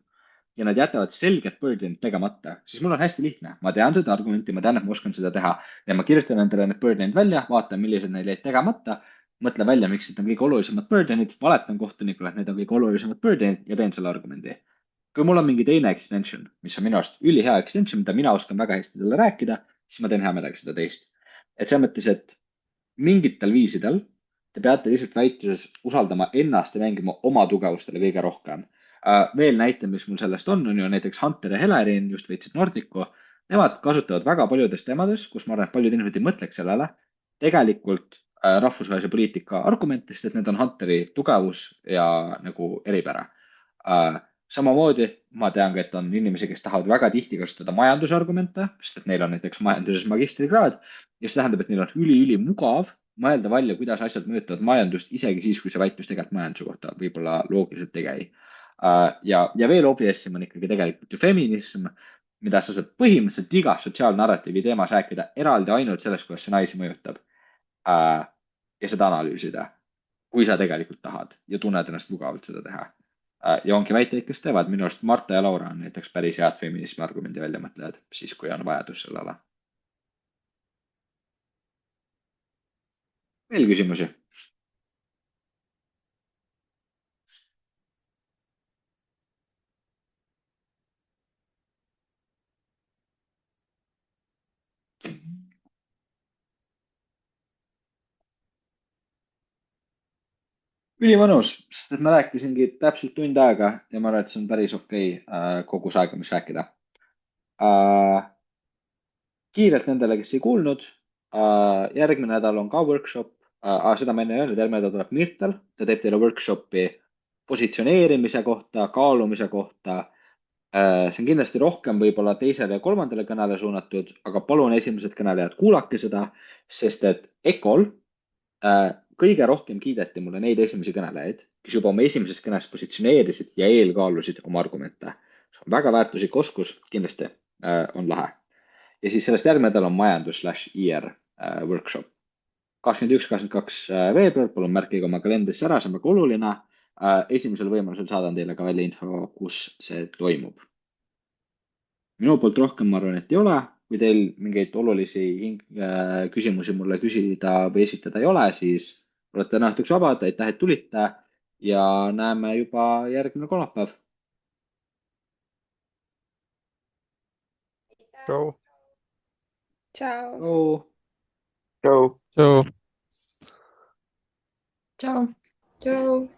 ja nad jätavad selgelt bird'id tegemata, siis mul on hästi lihtne. ma tean seda argumenti, ma tean, et ma oskan seda teha ja ma kirjutan endale need bird'id välja, vaatan, millised neil jäid tegemata, mõtlen välja, miks need on kõige olulisemad bird'id, valetan kohtunikule, et need on kõige olulisemad bird'id ja teen selle argumendi. Kui mul on mingi teine extension, mis on minu arust ülihea extension, mida mina oskan väga hästi talle rääkida, siis ma teen hea meelega seda teist. Et selles mõttes, et mingitel viisidel te peate lihtsalt väitluses usaldama ennast ja mängima oma tugevustele kõige rohkem. Veel näite, mis mul sellest on ju näiteks Hunter ja Helerin, just võitsid Nordicu. Nemad kasutavad väga paljudes teemades, kus ma arvan, et paljud inimesed ei mõtleks sellele, tegelikult rahvusvahelise poliitika argumentist, et need on Hunteri tugevus ja nagu eripära. Samamoodi ma tean ka, et on inimesi, kes tahavad väga tihti kasutada majandusargumente, sest et neil on näiteks majanduses magistrikraad ja see tähendab, et neil on ülimugav mõelda välja, kuidas asjad mõjutavad majandust, isegi siis, kui see väitlus tegelikult majanduse kohta võib-olla loogiliselt ei käi. Ja veel obvioussim on ikkagi tegelikult ju feminism, mida sa saad põhimõtteliselt iga sotsiaalnarratiivi teemas rääkida eraldi ainult sellest, kuidas see naisi mõjutab. Ja seda analüüsida, kui sa tegelikult tahad ja tunned ennast mugavalt seda teha. Ja ongi väiteid, kes teevad. Minu arust Marta ja Laura on näiteks päris head feminismi argumendi väljamõtlejad, siis kui on vajadus sellele. Veel küsimusi? Ülimõnus, sest et ma rääkisingi täpselt tund aega ja ma arvan, et see on päris okei kogu see aeg, mis rääkida. Kiirelt nendele, kes ei kuulnud, järgmine nädal on ka workshop, seda ma enne ei öelnud, järgmine nädal tuleb Mirtel, ta teeb teile workshopi positsioneerimise kohta, kaalumise kohta. See on kindlasti rohkem võib-olla teisele ja kolmandale kõnele suunatud, aga palun esimesed kõnelejad, kuulake seda, sest et EKOL kõige rohkem kiideti mulle neid esimesi kõnelejaid, kes juba oma esimeses kõnes positsioneerisid ja eelkaalusid oma argumente. See on väga väärtuslik oskus, kindlasti on lahe. Ja siis sellest järgmine nädal on majandus/IR workshop. 21-22 veebruar, palun märkige oma kalendrisse ära, see on väga oluline. Esimesel võimalusel saadan teile ka välja info, kus see toimub. Minu poolt rohkem ma arvan, et ei ole. Kui teil mingeid olulisi küsimusi mulle küsida või esitada ei ole, siis olete nähtuks vabad, aitäh, et tulite ja näeme juba järgmine kolmapäev. Tšau. Ciao. Tšau. Tšau. Ciao. Ciao.